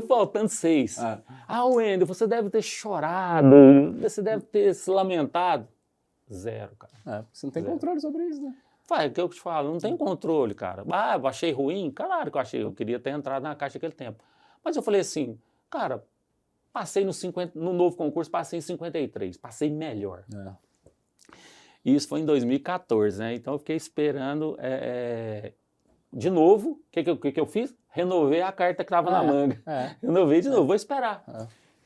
Faltando 6. Wendel, você deve ter chorado, você deve ter se lamentado. 0, cara. Você não tem controle sobre isso, né? É o que eu te falo, não tem controle, cara. Eu achei ruim? Claro que eu achei. Eu queria ter entrado na Caixa naquele tempo. Mas eu falei assim, cara, passei no novo concurso, passei em 53. Passei melhor. E isso foi em 2014, né? Então eu fiquei esperando de novo. O que eu fiz? Renovei a carta que estava na manga. Renovei de novo, vou esperar.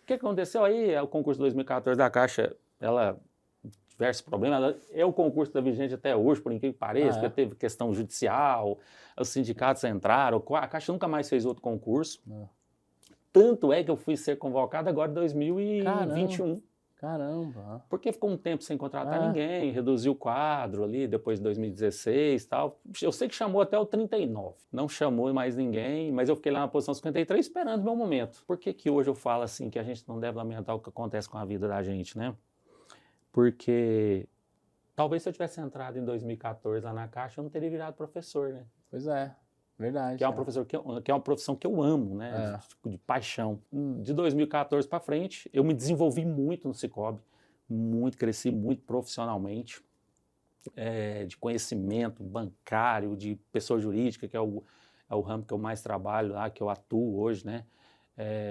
que aconteceu aí? O concurso de 2014 da Caixa, ela diversos problemas. Ela é o concurso da vigente até hoje, por incrível que pareça, porque teve questão judicial, os sindicatos entraram, a Caixa nunca mais fez outro concurso. Tanto é que eu fui ser convocado agora em 2021. Caramba. Porque ficou um tempo sem contratar ninguém, reduziu o quadro ali, depois de 2016 e tal. Eu sei que chamou até o 39. Não chamou mais ninguém, mas eu fiquei lá na posição 53 esperando o meu momento. Por que que hoje eu falo assim que a gente não deve lamentar o que acontece com a vida da gente, né? Porque talvez se eu tivesse entrado em 2014 lá na Caixa, eu não teria virado professor, né? Pois é, verdade. Que é uma profissão que eu amo, né? De paixão. De 2014 para frente, eu me desenvolvi muito no Sicoob, cresci muito profissionalmente, de conhecimento bancário, de pessoa jurídica, que é o ramo que eu mais trabalho lá, que eu atuo hoje, né?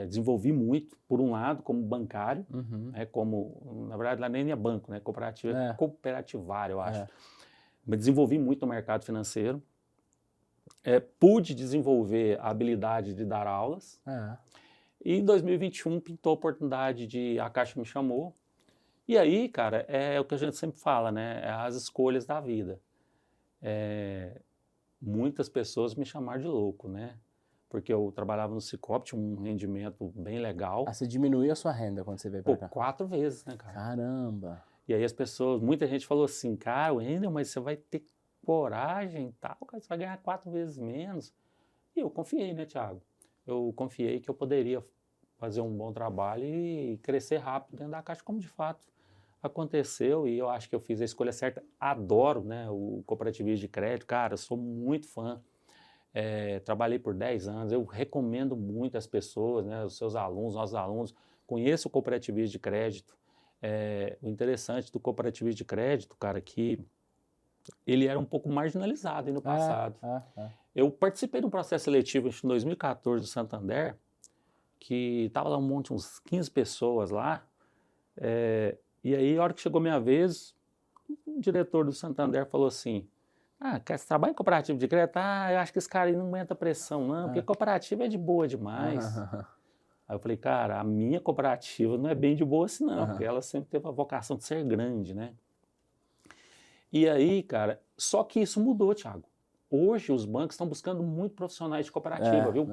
Desenvolvi muito, por um lado, como bancário, na verdade, lá nem é banco, né? Cooperativa, cooperativário, eu acho. Me desenvolvi muito no mercado financeiro. Pude desenvolver a habilidade de dar aulas. E em 2021 pintou a oportunidade a Caixa me chamou. E aí, cara, é o que a gente sempre fala, né? É as escolhas da vida. Muitas pessoas me chamaram de louco, né? Porque eu trabalhava no Sicoob, tinha um rendimento bem legal. Você diminuiu a sua renda quando você veio pra cá? 4 vezes, né, cara? Caramba! E aí muita gente falou assim, cara, Wendel, mas você vai ter coragem e tal, cara, você vai ganhar 4 vezes menos. E eu confiei, né, Thiago? Eu confiei que eu poderia fazer um bom trabalho e crescer rápido dentro da Caixa, como de fato aconteceu, e eu acho que eu fiz a escolha certa. Adoro, né, o cooperativismo de crédito, cara, eu sou muito fã. Trabalhei por 10 anos, eu recomendo muito às pessoas, né, os seus alunos, nossos alunos, conheçam o cooperativismo de crédito. O interessante do cooperativismo de crédito, cara, que ele era um pouco marginalizado no passado. Eu participei de um processo seletivo em 2014 do Santander, que estava lá uns 15 pessoas lá, e aí, a hora que chegou a minha vez, o diretor do Santander falou assim, você trabalha em cooperativo de crédito? Eu acho que esse cara aí não aguenta pressão, não, porque cooperativa é de boa demais. Aí eu falei, cara, a minha cooperativa não é bem de boa assim não, porque ela sempre teve a vocação de ser grande, né? E aí, cara, só que isso mudou, Thiago. Hoje os bancos estão buscando muito profissionais de cooperativa, viu?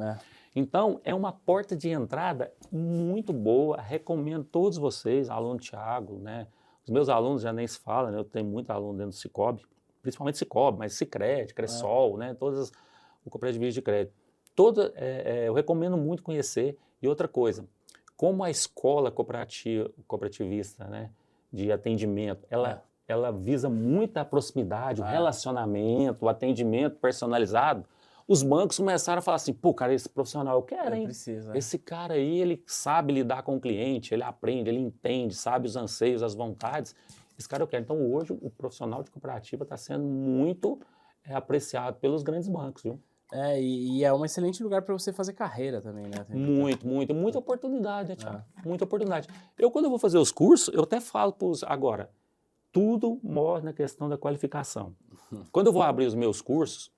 Então, é uma porta de entrada muito boa, recomendo todos vocês, aluno Thiago, né? Os meus alunos já nem se fala, né? Eu tenho muito aluno dentro do Sicoob, principalmente Sicoob, mas Sicredi, Cressol, né? O cooperativismo de crédito. Eu recomendo muito conhecer. E outra coisa, como a escola cooperativista, né, de atendimento, ela visa muito a proximidade, o relacionamento, o atendimento personalizado, os bancos começaram a falar assim, pô, cara, esse profissional eu quero, hein? Esse cara aí, ele sabe lidar com o cliente, ele aprende, ele entende, sabe os anseios, as vontades. Esse cara eu quero. Então, hoje, o profissional de cooperativa está sendo muito apreciado pelos grandes bancos, viu? E é um excelente lugar para você fazer carreira também, né? Muita oportunidade, né, Thiago? Muita oportunidade. Quando eu vou fazer os cursos, eu até falo para os... Agora, tudo morre na questão da qualificação. Quando eu vou abrir os meus cursos,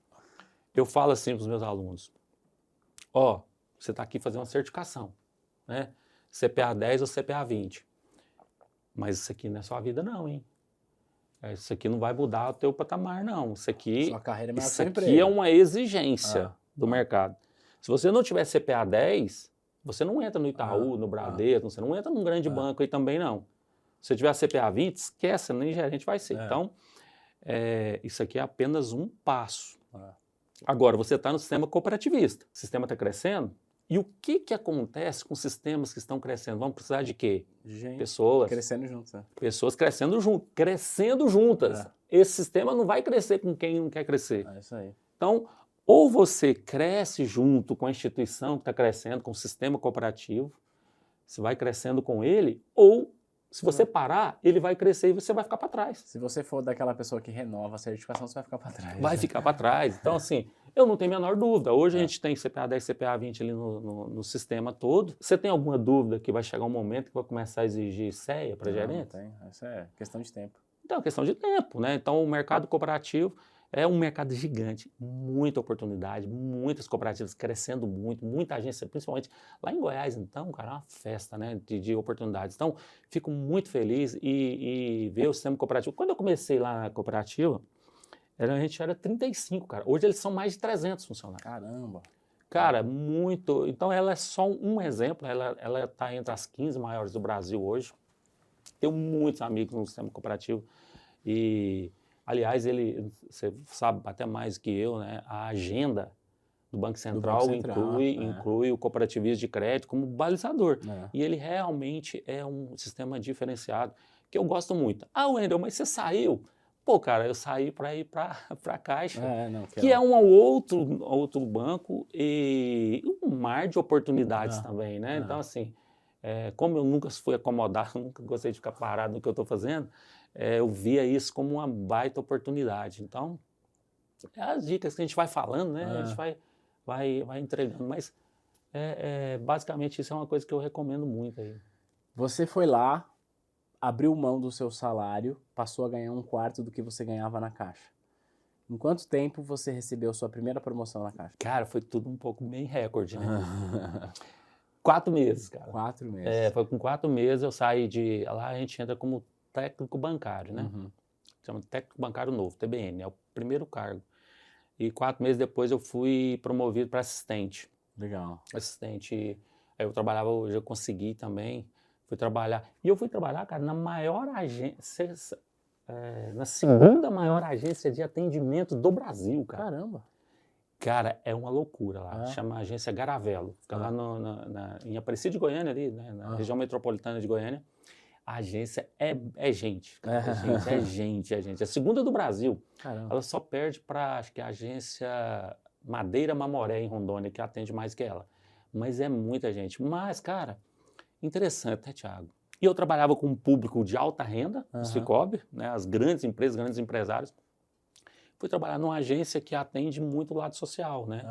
eu falo assim para os meus alunos, você está aqui fazendo uma certificação, né? CPA 10 ou CPA 20. Mas isso aqui não é sua vida não, hein? Isso aqui não vai mudar o teu patamar, não. Isso aqui é uma exigência do mercado. Se você não tiver CPA 10, você não entra no Itaú, no Bradesco, você não entra num grande banco aí também, não. Se você tiver CPA 20, esquece, nem gerente vai ser. Então, isso aqui é apenas um passo. Agora, você está no sistema cooperativista. O sistema está crescendo. E o que acontece com sistemas que estão crescendo? Vamos precisar de quê? Pessoas. Crescendo juntas. Pessoas crescendo juntas. Esse sistema não vai crescer com quem não quer crescer. Isso aí. Então, ou você cresce junto com a instituição que está crescendo, com o sistema cooperativo, você vai crescendo com ele, ou se você parar, ele vai crescer e você vai ficar para trás. Se você for daquela pessoa que renova a certificação, você vai ficar para trás. Vai ficar para trás. Então, assim, eu não tenho a menor dúvida. Hoje a gente tem CPA 10, CPA 20 ali no sistema todo. Você tem alguma dúvida que vai chegar um momento que vai começar a exigir CEA para gerente? Não tem. Isso é questão de tempo. Então, é questão de tempo, né? Então, o mercado cooperativo É um mercado gigante, muita oportunidade, muitas cooperativas crescendo muito, muita agência, principalmente lá em Goiás, então, cara, é uma festa, né, de oportunidades. Então, fico muito feliz e ver o sistema cooperativo. Quando eu comecei lá na cooperativa, a gente era 35, cara. Hoje eles são mais de 300 funcionários. Caramba. Cara, muito. Então, ela é só um exemplo, ela está entre as 15 maiores do Brasil hoje. Tenho muitos amigos no sistema cooperativo e, aliás, você sabe até mais que eu, né? A agenda do Banco Central, inclui o cooperativismo de crédito como balizador. E ele realmente é um sistema diferenciado que eu gosto muito. Ah, Wendel, mas você saiu? Pô, cara, eu saí para ir para a Caixa, que é um outro banco e um mar de oportunidades também, né? Então, assim, como eu nunca fui acomodado, nunca gostei de ficar parado no que eu estou fazendo, eu via isso como uma baita oportunidade. Então, as dicas que a gente vai falando, né? A gente vai entregando, mas basicamente isso é uma coisa que eu recomendo muito aí. Você foi lá, abriu mão do seu salário, passou a ganhar 1/4 do que você ganhava na Caixa. Em quanto tempo você recebeu sua primeira promoção na Caixa? Cara, foi tudo um pouco bem recorde, né? 4 meses, cara. 4 meses. Foi com 4 meses eu saí de... Lá a gente entra como técnico bancário, né? Chama técnico bancário novo, TBN, é o primeiro cargo. E 4 meses depois eu fui promovido para assistente. Legal. Assistente. Aí eu trabalhava, hoje eu consegui também. Fui trabalhar. E eu fui trabalhar, cara, na maior agência, na segunda maior agência de atendimento do Brasil, cara. Caramba. Cara, é uma loucura lá. Chama Agência Garavelo. Fica lá em Aparecida de Goiânia, ali, né, na região metropolitana de Goiânia. A agência é gente, cara. É gente. É a segunda do Brasil. Caramba. Ela só perde para, acho que a agência Madeira Mamoré, em Rondônia, que atende mais que ela. Mas é muita gente. Mas, cara, interessante, né, Thiago? E eu trabalhava com um público de alta renda, do Cicobi, né, as grandes empresas, grandes empresários. Fui trabalhar numa agência que atende muito o lado social, né?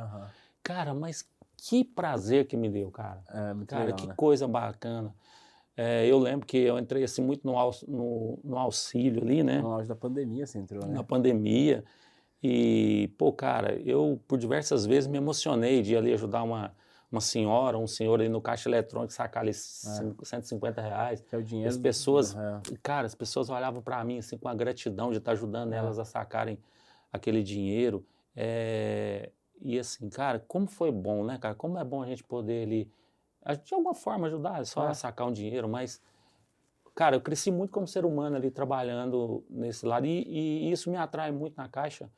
Cara, mas que prazer que me deu, cara. Muito cara, legal, que né? coisa bacana. Eu lembro que eu entrei assim muito no auxílio ali, né? No auge da pandemia você entrou, né? Na pandemia. E, pô, cara, eu por diversas vezes me emocionei de ir ali ajudar uma senhora, um senhor ali no caixa eletrônico sacar ali R$150. Que é o dinheiro. As pessoas, cara, as pessoas olhavam para mim assim com a gratidão de estar ajudando elas a sacarem aquele dinheiro. E assim, cara, como foi bom, né, cara? Como é bom a gente poder ali, de alguma forma ajudar, só a sacar um dinheiro, mas, cara, eu cresci muito como ser humano ali trabalhando nesse lado e isso me atrai muito na Caixa,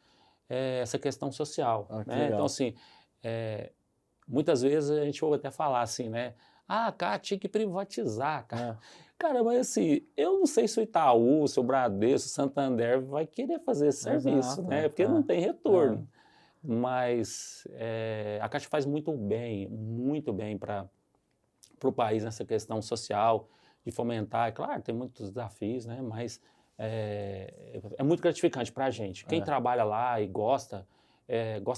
essa questão social, né? Então, assim, muitas vezes a gente ouve até falar assim, né? Ah, cara, tinha que privatizar, cara. Cara, mas assim, eu não sei se o Itaú, se o Bradesco, o Santander vai querer fazer esse serviço, né? Porque não tem retorno. Mas a Caixa faz muito bem para o país nessa questão social, de fomentar. Claro, tem muitos desafios, né? Mas é muito gratificante para a gente. Quem trabalha lá e gosta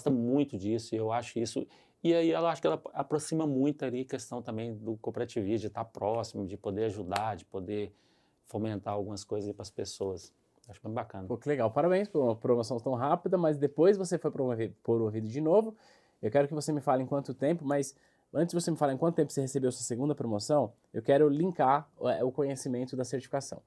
muito disso, e eu acho isso... E aí eu acho que ela aproxima muito ali a questão também do cooperativismo, de estar próximo, de poder ajudar, de poder fomentar algumas coisas para as pessoas. Acho bem bacana. Pô, que legal. Parabéns por uma promoção tão rápida, mas depois você foi promovido de novo. Eu quero que você me fale em quanto tempo, mas antes de você me falar em quanto tempo você recebeu sua segunda promoção, eu quero linkar o conhecimento da certificação.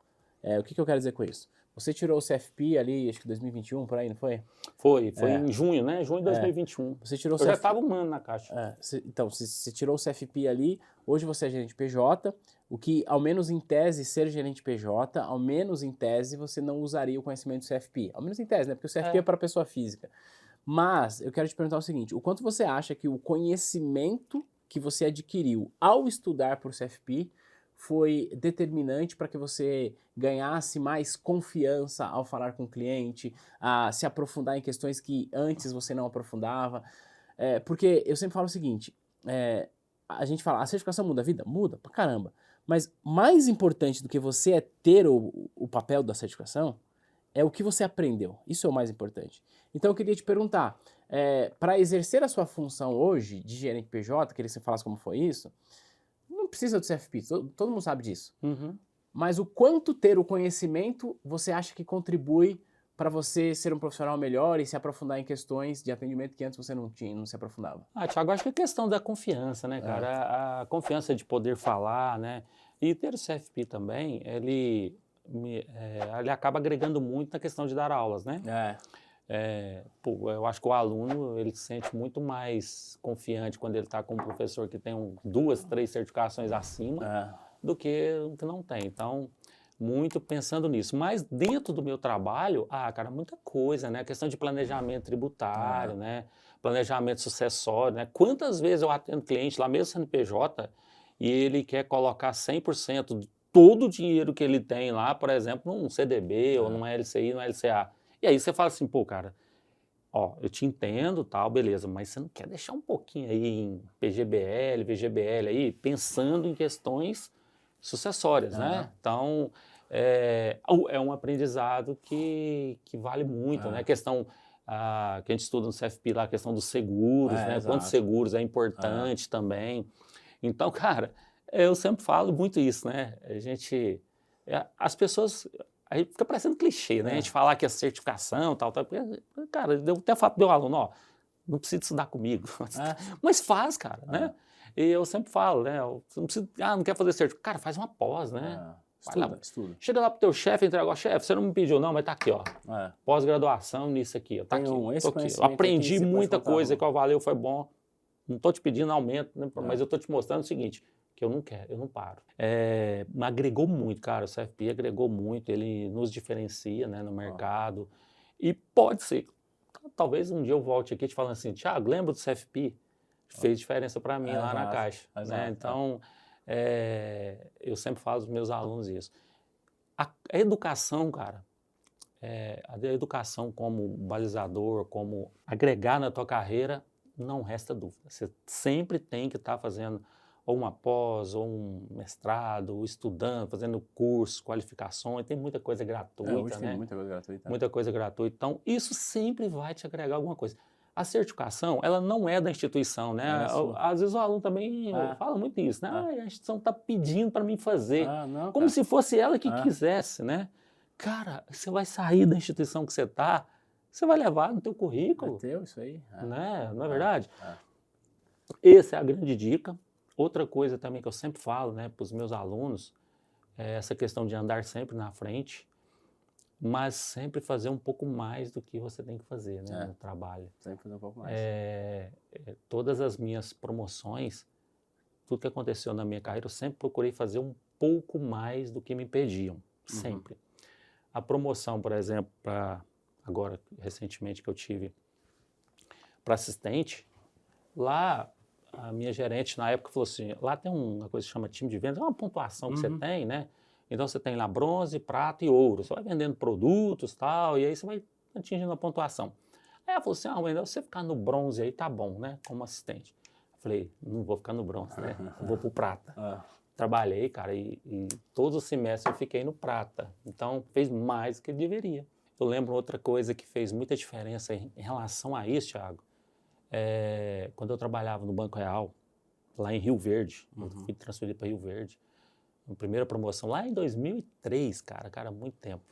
O que eu quero dizer com isso? Você tirou o CFP ali, acho que 2021, por aí, não foi? Foi em junho, né? Junho de 2021. Você tirou eu já estava um ano na Caixa. Então, você tirou o CFP ali, hoje você é gerente PJ, o que, ao menos em tese, ser gerente PJ, ao menos em tese, você não usaria o conhecimento do CFP. Ao menos em tese, né? Porque o CFP é para pessoa física. Mas, eu quero te perguntar o seguinte, o quanto você acha que o conhecimento que você adquiriu ao estudar por CFP foi determinante para que você ganhasse mais confiança ao falar com o cliente, a se aprofundar em questões que antes você não aprofundava? Porque eu sempre falo o seguinte, a gente fala, a certificação muda a vida? Muda pra caramba. Mas mais importante do que você ter o papel da certificação é o que você aprendeu. Isso é o mais importante. Então eu queria te perguntar, para exercer a sua função hoje de gerente PJ, queria que você falasse como foi isso, não precisa do CFP, todo mundo sabe disso. Mas o quanto ter o conhecimento você acha que contribui para você ser um profissional melhor e se aprofundar em questões de atendimento que antes você não tinha, não se aprofundava? Thiago, acho que é questão da confiança, né, cara? A confiança de poder falar, né? E ter o CFP também, ele acaba agregando muito na questão de dar aulas, né? Eu acho que o aluno, ele se sente muito mais confiante quando ele está com um professor que tem 2, 3 certificações acima do que o que não tem. Então, muito pensando nisso. Mas dentro do meu trabalho, cara, muita coisa, né? A questão de planejamento tributário, né? Planejamento sucessório, né? Quantas vezes eu atendo cliente lá, mesmo CNPJ, e ele quer colocar 100% de todo o dinheiro que ele tem lá, por exemplo, num CDB ou numa LCI, numa LCA. E aí você fala assim, pô, cara, eu te entendo, tal, beleza, mas você não quer deixar um pouquinho aí em PGBL, VGBL aí, pensando em questões sucessórias, né? Então, é um aprendizado que vale muito, né? A questão que a gente estuda no CFP lá, a questão dos seguros, né? Exato. Quantos seguros é importante também. Então, cara, eu sempre falo muito isso, né? As pessoas... Aí fica parecendo clichê, né? A gente falar que é certificação, tal. Cara, eu até falo pro meu aluno, não precisa estudar comigo. Mas faz, cara, né? E eu sempre falo, né? Você não precisa, não quer fazer certificação. Cara, faz uma pós, né? Estuda. Chega lá pro teu chefe e entrega, chefe, você não me pediu não, mas tá aqui, ó. Pós-graduação nisso aqui, ó. Tá aqui, tô aqui. Eu aprendi muita coisa que valeu, foi bom. Não tô te pedindo aumento, né? Mas eu tô te mostrando o seguinte, que eu não quero, eu não paro. Agregou muito, cara, o CFP agregou muito, ele nos diferencia, né, no mercado. E pode ser, talvez um dia eu volte aqui te falando assim, Thiago, lembra do CFP? Fez diferença para mim lá na Caixa. Né? Então, eu sempre falo aos meus alunos isso. A educação, cara, a educação como balizador, como agregar na tua carreira, não resta dúvida. Você sempre tem que estar fazendo ou uma pós, ou um mestrado, ou estudando, fazendo curso, qualificações, tem muita coisa gratuita, hoje né? tem muita coisa gratuita. Muita coisa gratuita. Então, isso sempre vai te agregar alguma coisa. A certificação, ela não é da instituição, né? Às vezes o aluno também fala muito isso, né? A instituição está pedindo para mim fazer. Não, como se fosse ela que quisesse, né? Cara, você vai sair da instituição que você está, você vai levar no teu currículo. É teu isso aí. Né? Não é verdade? Essa é a grande dica. Outra coisa também que eu sempre falo, né, para os meus alunos, é essa questão de andar sempre na frente, mas sempre fazer um pouco mais do que você tem que fazer, né, no trabalho. Sempre fazer um pouco mais. Todas as minhas promoções, tudo que aconteceu na minha carreira, eu sempre procurei fazer um pouco mais do que me pediam, sempre. A promoção, por exemplo, agora, recentemente que eu tive para assistente, lá... A minha gerente, na época, falou assim, lá tem uma coisa que chama time de vendas, é uma pontuação que você tem, né? Então, você tem lá bronze, prata e ouro. Você vai vendendo produtos e tal, e aí você vai atingindo a pontuação. Aí ela falou assim, Wendel, você ficar no bronze aí tá bom, né? Como assistente. Eu falei, não vou ficar no bronze, né? Eu vou pro prata. Trabalhei, cara, e todos os semestres eu fiquei no prata. Então, fez mais do que deveria. Eu lembro outra coisa que fez muita diferença em relação a isso, Thiago. Quando eu trabalhava no Banco Real, lá em Rio Verde, eu fui transferido para Rio Verde, a primeira promoção, lá em 2003, cara, muito tempo,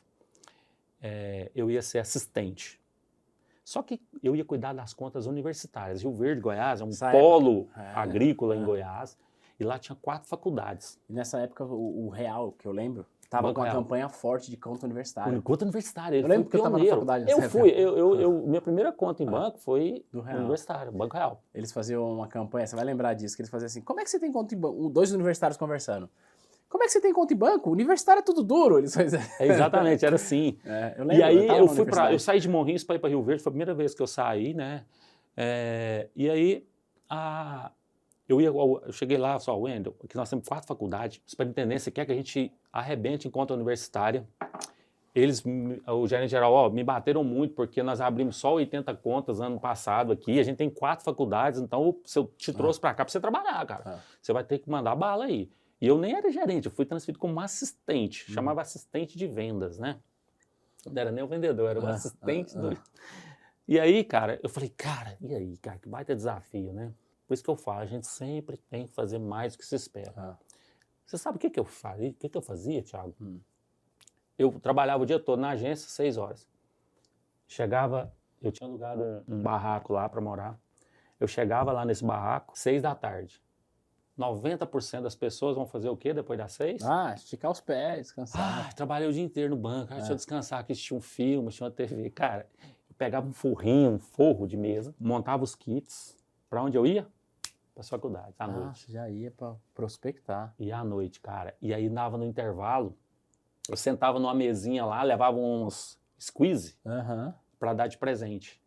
eu ia ser assistente. Só que eu ia cuidar das contas universitárias. Rio Verde, Goiás, é um polo agrícola em Goiás, e lá tinha 4 faculdades. E nessa época, o Real, que eu lembro, estava com uma campanha forte de conta universitária. Conta universitária. Eu lembro que eu estava na faculdade. Minha primeira conta em banco foi do Real. Universitário, Banco Real. Eles faziam uma campanha, você vai lembrar disso, que eles faziam assim, como é que você tem conta em banco? 2 universitários conversando. Como é que você tem conta em banco? Universitário é tudo duro. Eles faziam... Exatamente, era assim. Eu lembro, e aí eu saí de Morrinhos para ir para Rio Verde, foi a primeira vez que eu saí, né? E aí eu cheguei lá, só, Wendel, aqui nós temos 4 faculdades, superintendência quer que a gente arrebente em conta universitária. O gerente geral, me bateram muito, porque nós abrimos só 80 contas ano passado aqui, a gente tem 4 faculdades, então se eu te trouxe para cá para você trabalhar, cara, você vai ter que mandar bala aí. E eu nem era gerente, eu fui transferido como assistente, chamava assistente de vendas, né? Não era nem o vendedor, era o assistente do... E aí, cara, eu falei, e aí, cara, que baita desafio, né? Por isso que eu falo, a gente sempre tem que fazer mais do que se espera. Você sabe o que eu fazia, Thiago? Eu trabalhava o dia todo na agência, 6 horas. Chegava, eu tinha alugado um barraco lá para morar. Eu chegava lá nesse barraco, 6 da tarde. 90% das pessoas vão fazer o quê depois das 6? Esticar os pés, descansar. Trabalhei o dia inteiro no banco, deixa eu descansar aqui, assistir um filme, assistir uma TV. Cara, eu pegava um forro de mesa, montava os kits. Para onde eu ia? Para a faculdade, à noite. Já ia para prospectar. E à noite, cara. E aí dava no intervalo, eu sentava numa mesinha lá, levava uns squeeze para dar de presente.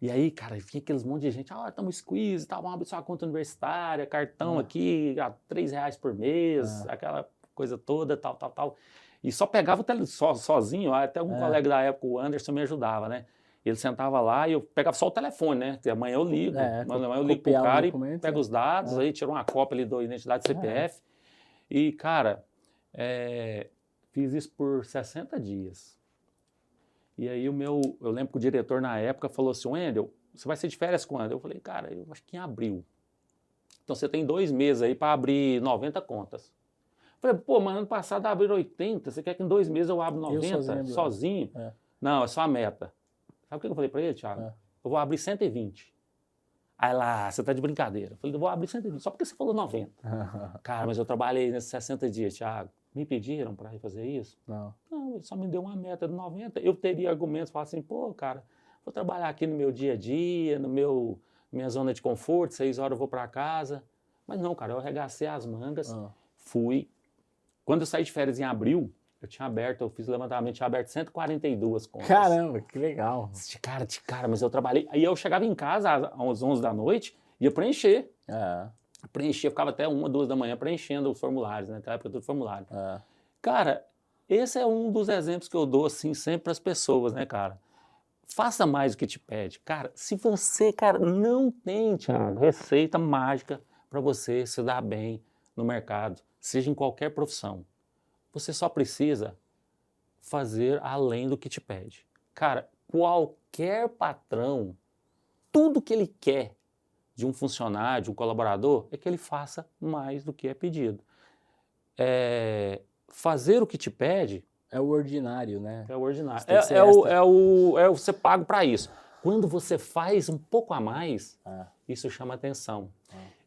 E aí, cara, vinha aqueles monte de gente, estamos squeeze, vamos abrir sua conta universitária, cartão aqui, R$3 por mês, aquela coisa toda, tal. E só pegava o telefone sozinho, até um colega da época, o Anderson, me ajudava, né? Ele sentava lá e eu pegava só o telefone, né? Porque amanhã eu ligo, amanhã eu ligo pro cara e pego os dados, aí tiro uma cópia ali da identidade do CPF. E, cara, fiz isso por 60 dias. E aí eu lembro que o diretor na época falou assim, Wendel, você vai ser de férias quando? Eu falei, cara, eu acho que em abril. Então você tem 2 meses aí para abrir 90 contas. Eu falei, pô, mas ano passado abriram 80, você quer que em 2 meses eu abra 90 sozinho? Não, é só a meta. Sabe o que eu falei para ele, Thiago? Eu vou abrir 120. Aí lá, você tá de brincadeira. Eu falei, eu vou abrir 120, só porque você falou 90. Cara, mas eu trabalhei nesses 60 dias, Thiago. Me pediram para ir fazer isso? Não, ele só me deu uma meta de 90. Eu teria argumentos para falar assim, pô, cara, vou trabalhar aqui no meu dia a dia, minha zona de conforto, 6 horas eu vou para casa. Mas não, cara, eu arregacei as mangas, fui. Quando eu saí de férias em abril, eu fiz levantamento, tinha aberto 142 contas. Caramba, que legal. De cara, mas eu trabalhei. Aí eu chegava em casa às 11 da noite, ia preencher. Preencher, ficava até 1, 2 da manhã preenchendo os formulários, né? Naquela época tudo formulário. Cara, esse é um dos exemplos que eu dou, assim, sempre para as pessoas, né, cara? Faça mais do que te pede. Cara, se você, cara, não tem, Thiago, receita mágica para você se dar bem no mercado, seja em qualquer profissão, você só precisa fazer além do que te pede. Cara, qualquer patrão, tudo que ele quer de um funcionário, de um colaborador, é que ele faça mais do que é pedido. Fazer o que te pede... É o ordinário, né? É o ordinário. Você paga para isso. Quando você faz um pouco a mais, isso chama atenção.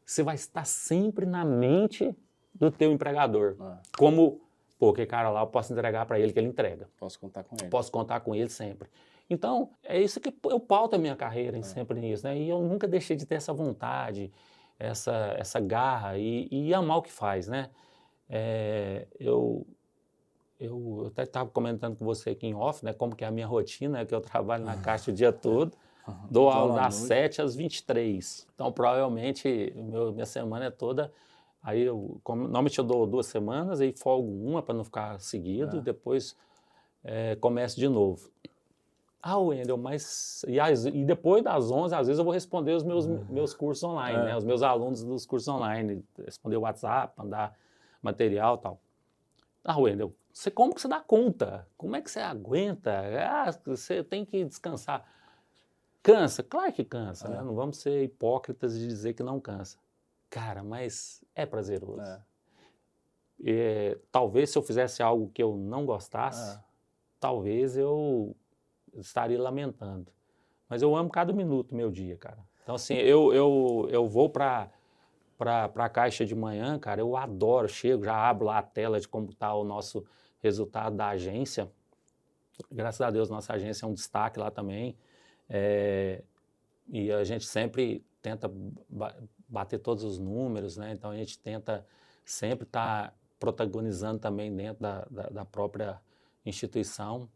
Você vai estar sempre na mente do teu empregador. Como, pô, que cara lá, eu posso entregar para ele que ele entrega. Posso contar com ele. Posso contar com ele sempre. Então, é isso que eu pauto a minha carreira sempre nisso, né? E eu nunca deixei de ter essa vontade, essa garra e amar o que faz, né? Eu até estava comentando com você aqui em off, né? Como que é a minha rotina, que eu trabalho na Caixa o dia todo, dou aula das 7 às 23. Então, provavelmente, minha semana é toda... Aí, normalmente eu dou 2 semanas, aí folgo uma para não ficar seguido, e depois começo de novo. Wendel, mas... E depois das 11, às vezes eu vou responder os meus cursos online, né? Os meus alunos dos cursos online. Responder o WhatsApp, mandar material e tal. Wendel, como que você dá conta? Como é que você aguenta? Você tem que descansar. Cansa? Claro que cansa, né? Não vamos ser hipócritas de dizer que não cansa. Cara, mas é prazeroso. Talvez se eu fizesse algo que eu não gostasse, talvez eu estaria lamentando. Mas eu amo cada minuto do meu dia, cara. Então, assim, eu vou para a Caixa de manhã, cara, eu adoro, chego, já abro lá a tela de como está o nosso resultado da agência. Graças a Deus, nossa agência é um destaque lá também. E a gente sempre tenta bater todos os números, né? Então, a gente tenta sempre estar protagonizando também dentro da própria instituição.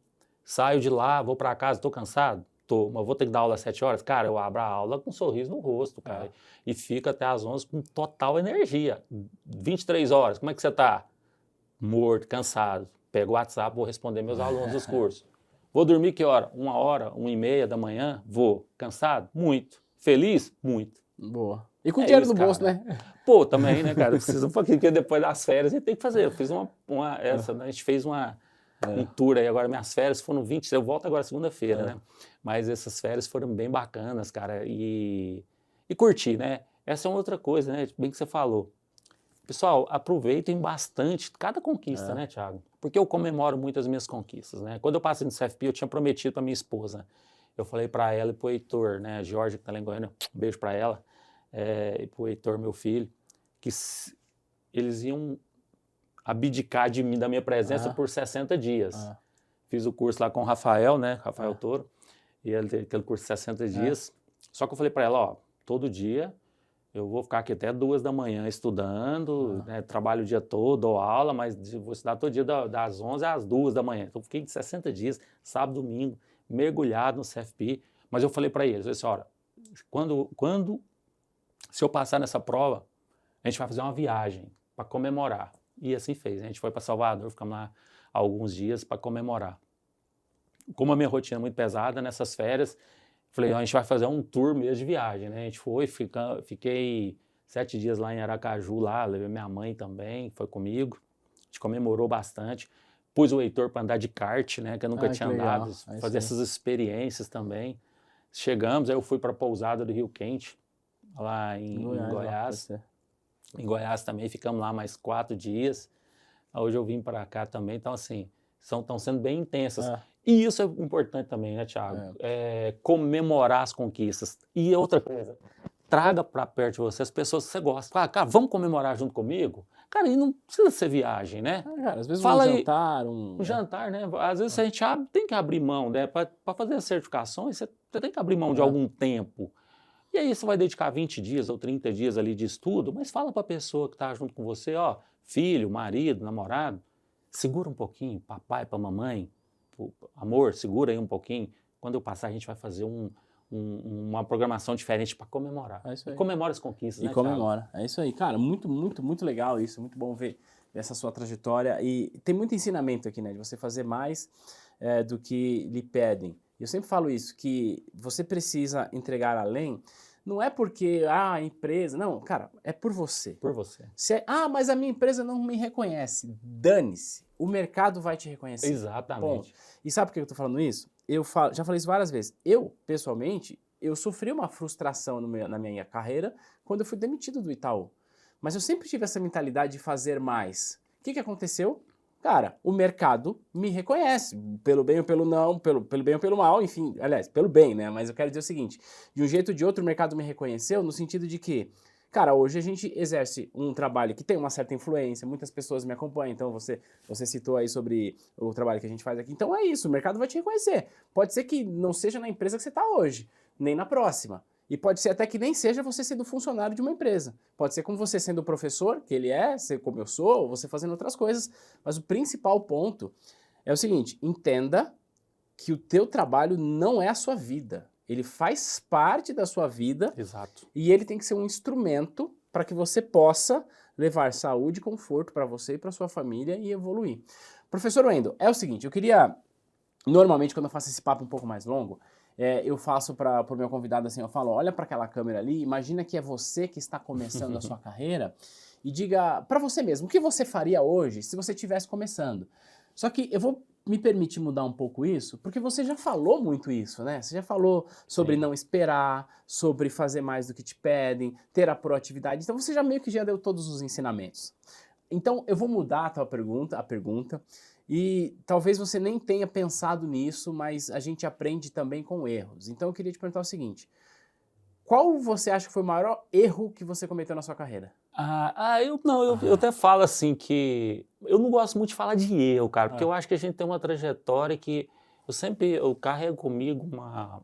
Saio de lá, vou para casa, estou cansado? Tô, mas vou ter que dar aula às 7 horas? Cara, eu abro a aula com um sorriso no rosto, cara. E fico até às 11 com total energia. 23 horas, como é que você está? Morto, cansado. Pego o WhatsApp, vou responder meus alunos dos cursos. Vou dormir que hora? 1 hora, 1h30 da manhã? Vou. Cansado? Muito. Feliz? Muito. Boa. E com dinheiro no bolso, né? Pô, também, né, cara? Precisa um pouquinho, porque depois das férias a gente tem que fazer. Eu fiz a gente fez um tour aí, agora minhas férias foram 20, eu volto agora segunda-feira, né? Mas essas férias foram bem bacanas, cara, e curti, né? Essa é uma outra coisa, né? Bem que você falou. Pessoal, aproveitem bastante cada conquista, né, Thiago? Porque eu comemoro muito as minhas conquistas, né? Quando eu passei no CFP, eu tinha prometido para minha esposa, eu falei para ela e pro Heitor, né, a Jorge, que tá lá em Goiânia, um beijo para ela, e pro Heitor, meu filho, que eles iam abdicar de mim, da minha presença por 60 dias. Fiz o curso lá com o Rafael, né, Rafael Toro, e ele teve aquele curso de 60 dias. Só que eu falei para ela, ó, todo dia eu vou ficar aqui até 2 da manhã estudando, né, trabalho o dia todo, dou aula, mas vou estudar todo dia das 11 às 2 da manhã. Então eu fiquei de 60 dias, sábado, domingo, mergulhado no CFP. Mas eu falei para eles, eu disse, olha, se eu passar nessa prova, a gente vai fazer uma viagem para comemorar. E assim fez, a gente foi para Salvador, ficamos lá alguns dias para comemorar. Como a minha rotina é muito pesada nessas férias, falei, a gente vai fazer um tour mesmo de viagem, né? A gente foi, fiquei 7 dias lá em Aracaju, lá, levei minha mãe também, foi comigo. A gente comemorou bastante. Pus o Heitor para andar de kart, né? Que eu nunca tinha andado, fazer essas experiências também. Chegamos, aí eu fui para a pousada do Rio Quente, lá em Goiás. Em Goiás também, ficamos lá mais 4 dias. Hoje eu vim para cá também, então assim, estão sendo bem intensas. E isso é importante também, né, Thiago? Comemorar as conquistas. E outra coisa, traga para perto de você as pessoas que você gosta. Cara, vamos comemorar junto comigo? Cara, e não precisa ser viagem, né? Cara, às vezes Fala um jantar... Um jantar, né? Às vezes a gente tem que abrir mão, né? Para fazer as certificações, você tem que abrir mão de algum tempo. E aí você vai dedicar 20 dias ou 30 dias ali de estudo, mas fala para a pessoa que está junto com você, ó, filho, marido, namorado, segura um pouquinho, papai, para mamãe, amor, segura aí um pouquinho. Quando eu passar, a gente vai fazer uma programação diferente para comemorar. É isso aí. E comemora as conquistas, né, comemora. Thiago? É isso aí. Cara, muito, muito, muito legal isso. Muito bom ver essa sua trajetória. E tem muito ensinamento aqui, né? De você fazer mais do que lhe pedem. Eu sempre falo isso, que você precisa entregar além, não é porque, a empresa... Não, cara, é por você. Por você. Mas a minha empresa não me reconhece. Dane-se. O mercado vai te reconhecer. Exatamente. Ponto. E sabe por que eu tô falando isso? Já falei isso várias vezes. Eu, pessoalmente, eu sofri uma frustração na minha carreira quando eu fui demitido do Itaú. Mas eu sempre tive essa mentalidade de fazer mais. O que aconteceu? Cara, o mercado me reconhece, pelo bem ou pelo não, pelo bem ou pelo mal, enfim, aliás, pelo bem, né? Mas eu quero dizer o seguinte, de um jeito ou de outro o mercado me reconheceu no sentido de que, cara, hoje a gente exerce um trabalho que tem uma certa influência, muitas pessoas me acompanham, então você citou aí sobre o trabalho que a gente faz aqui, então é isso, o mercado vai te reconhecer. Pode ser que não seja na empresa que você está hoje, nem na próxima. E pode ser até que nem seja você sendo funcionário de uma empresa. Pode ser como você sendo professor, que ele como eu sou, ou você fazendo outras coisas. Mas o principal ponto é o seguinte, entenda que o teu trabalho não é a sua vida. Ele faz parte da sua vida. Exato. E ele tem que ser um instrumento para que você possa levar saúde e conforto para você e para sua família e evoluir. Professor Wendel, é o seguinte, eu queria, normalmente quando eu faço esse papo um pouco mais longo, eu faço para o meu convidado assim, eu falo, olha para aquela câmera ali, imagina que é você que está começando a sua carreira e diga para você mesmo, o que você faria hoje se você estivesse começando? Só que eu vou me permitir mudar um pouco isso, porque você já falou muito isso, né? Você já falou sobre não esperar, sobre fazer mais do que te pedem, ter a proatividade, então você já meio que já deu todos os ensinamentos. Então eu vou mudar a pergunta, e talvez você nem tenha pensado nisso, mas a gente aprende também com erros. Então eu queria te perguntar o seguinte, qual você acha que foi o maior erro que você cometeu na sua carreira? Eu até falo assim que eu não gosto muito de falar de erro, cara, porque eu acho que a gente tem uma trajetória que eu carrego comigo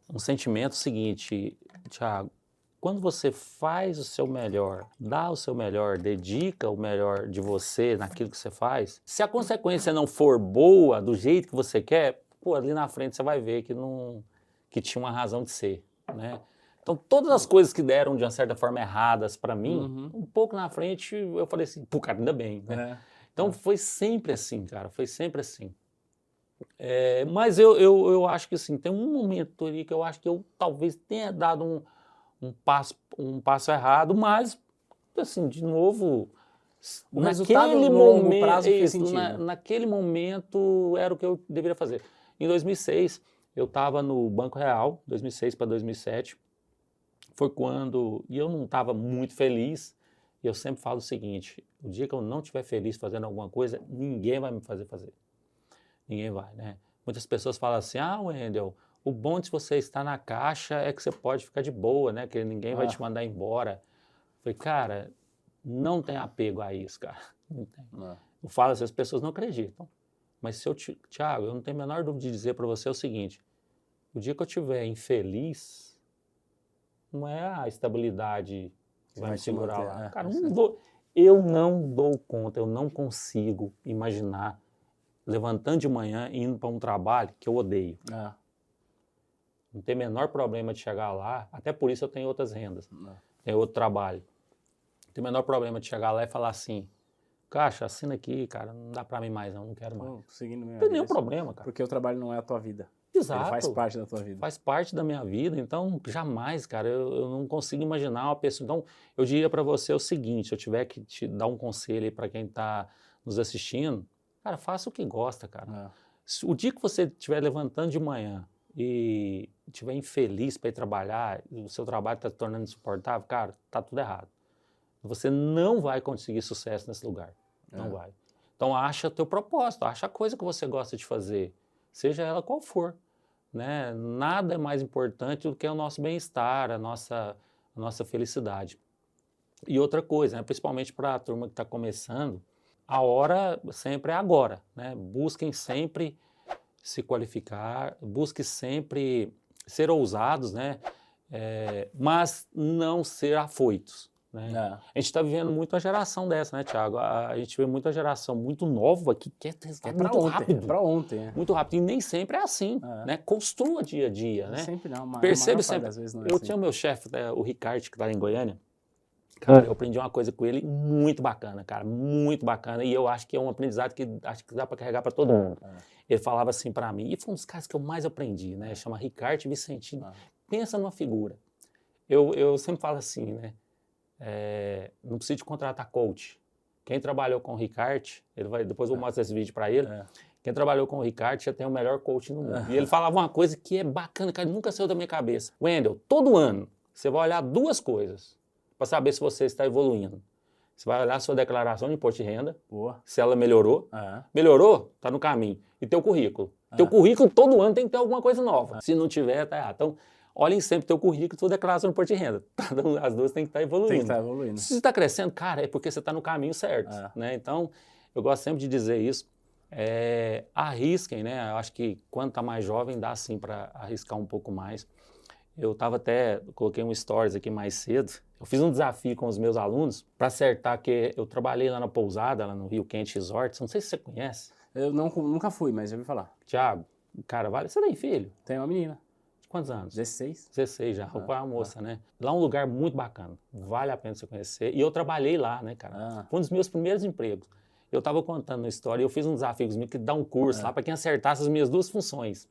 um sentimento seguinte, Thiago, quando você faz o seu melhor, dá o seu melhor, dedica o melhor de você naquilo que você faz, se a consequência não for boa, do jeito que você quer, ali na frente você vai ver que tinha uma razão de ser, né? Então, todas as coisas que deram, de uma certa forma, erradas para mim, um pouco na frente, eu falei assim, cara, ainda bem, né? Então, foi sempre assim, cara, foi sempre assim. Mas eu acho que, assim, tem um momento ali que eu acho que eu talvez tenha dado um passo errado, mas, assim, de novo, o resultado no longo prazo fez sentido. Naquele momento era o que eu deveria fazer. Em 2006, eu estava no Banco Real, 2006 para 2007, foi quando, e eu não estava muito feliz, e eu sempre falo o seguinte, o dia que eu não estiver feliz fazendo alguma coisa, ninguém vai me fazer. Ninguém vai, né? Muitas pessoas falam assim, Wendel, O bom de você estar na caixa é que você pode ficar de boa, né? Que ninguém vai te mandar embora. Falei, cara, não tem apego a isso, cara. Não tem. Eu falo assim, as pessoas não acreditam. Mas se eu, Thiago, eu não tenho a menor dúvida de dizer para você o seguinte, o dia que eu estiver infeliz, não é a estabilidade que vai me segurar lá. Cara, eu não dou conta, eu não consigo imaginar levantando de manhã e indo para um trabalho que eu odeio. Não tem o menor problema de chegar lá, até por isso eu tenho outras rendas, tenho outro trabalho. Não tem o menor problema de chegar lá e falar assim, Caixa, assina aqui, cara, não dá pra mim mais não quero mais. Não tem nenhum problema, cara. Porque o trabalho não é a tua vida. Exato. Ele faz parte da tua vida. Faz parte da minha vida, então jamais, cara, eu não consigo imaginar uma pessoa. Então, eu diria pra você o seguinte, se eu tiver que te dar um conselho aí pra quem tá nos assistindo, cara, faça o que gosta, cara. O dia que você estiver levantando de manhã e estiver infeliz para ir trabalhar, e o seu trabalho está se tornando insuportável, cara, tá tudo errado. Você não vai conseguir sucesso nesse lugar. Não vai. Então, acha teu propósito, acha a coisa que você gosta de fazer, seja ela qual for. Né? Nada é mais importante do que o nosso bem-estar, a nossa felicidade. E outra coisa, né? Principalmente para a turma que está começando, a hora sempre é agora. Né? Busquem sempre se qualificar, busquem sempre ser ousados, né? Mas não ser afoitos. Né? A gente está vivendo muito a geração dessa, né, Thiago? A gente vê muita geração muito nova que quer resultado muito rápido. Para ontem. Muito rápido. E nem sempre é assim. Né? Construa dia a dia. Né? Sempre não. Percebe sempre. Eu tinha o meu chefe, o Ricardo, que está lá em Goiânia. Cara, eu aprendi uma coisa com ele muito bacana, cara. Muito bacana. E eu acho que é um aprendizado que acho que dá para carregar para todo mundo. Ele falava assim para mim. E foi um dos caras que eu mais aprendi, né? Chama Ricardo Vicentino. Pensa numa figura. Eu sempre falo assim, né? Não precisa de contratar coach. Quem trabalhou com o Ricardo, depois eu vou mostrar esse vídeo para ele. Quem trabalhou com o Ricardo já tem o melhor coach no mundo. E ele falava uma coisa que é bacana, cara, nunca saiu da minha cabeça. Wendel, todo ano você vai olhar duas coisas para saber se você está evoluindo. Você vai olhar a sua declaração de imposto de renda, se ela melhorou. Melhorou, está no caminho. E teu currículo. Teu currículo todo ano tem que ter alguma coisa nova. Se não tiver, tá errado. Então, olhem sempre teu currículo e tua declaração de imposto de renda. As duas têm que estar evoluindo. Tem que estar evoluindo. Se você está crescendo, cara, é porque você está no caminho certo. Né? Então, eu gosto sempre de dizer isso. Arrisquem, né? Eu acho que quando está mais jovem, dá sim para arriscar um pouco mais. Eu coloquei um stories aqui mais cedo. Eu fiz um desafio com os meus alunos para acertar que eu trabalhei lá na pousada, lá no Rio Quente Resort. Não sei se você conhece. Eu nunca fui, mas já ouvi falar. Thiago, cara, você tem filho? Tem uma menina. Quantos anos? 16. 16 já, com a moça, né? Lá é um lugar muito bacana, vale a pena você conhecer. E eu trabalhei lá, né, cara? Foi um dos meus primeiros empregos. Eu estava contando uma história, eu fiz um desafio com os meus, que dá um curso lá para quem acertasse as minhas duas funções.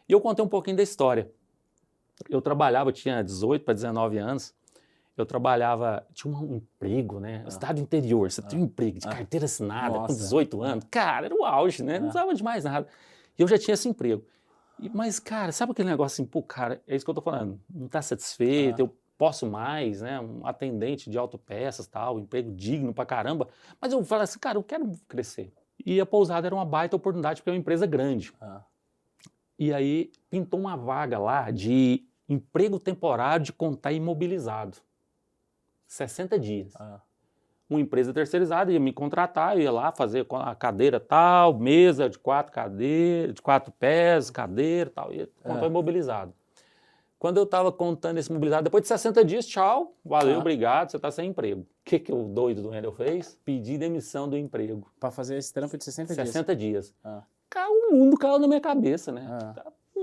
E eu contei um pouquinho da história. Eu trabalhava, tinha 18 para 19 anos, tinha um emprego, né? Cidade interior, você tinha um emprego de carteira assinada, com 18 anos. Cara, era o auge, né? Não precisava de mais nada. E eu já tinha esse emprego. Mas, cara, sabe aquele negócio assim, pô, cara, é isso que eu tô falando, não tá satisfeito, eu posso mais, né, um atendente de autopeças, tal, emprego digno pra caramba, mas eu falo assim, cara, eu quero crescer. E a pousada era uma baita oportunidade, porque é uma empresa grande. E aí, pintou uma vaga lá de emprego temporário de contar imobilizado. 60 dias. Uma empresa terceirizada ia me contratar, eu ia lá fazer a cadeira tal, mesa de 4 pés, cadeira tal, ia contar imobilizado. Quando eu estava contando esse imobilizado, depois de 60 dias, tchau, valeu, obrigado, você está sem emprego. O que o doido do Wendel fez? Pedir demissão do emprego. Para fazer esse trampo de 60 dias? 60 dias. Cara, o mundo caiu na minha cabeça, né?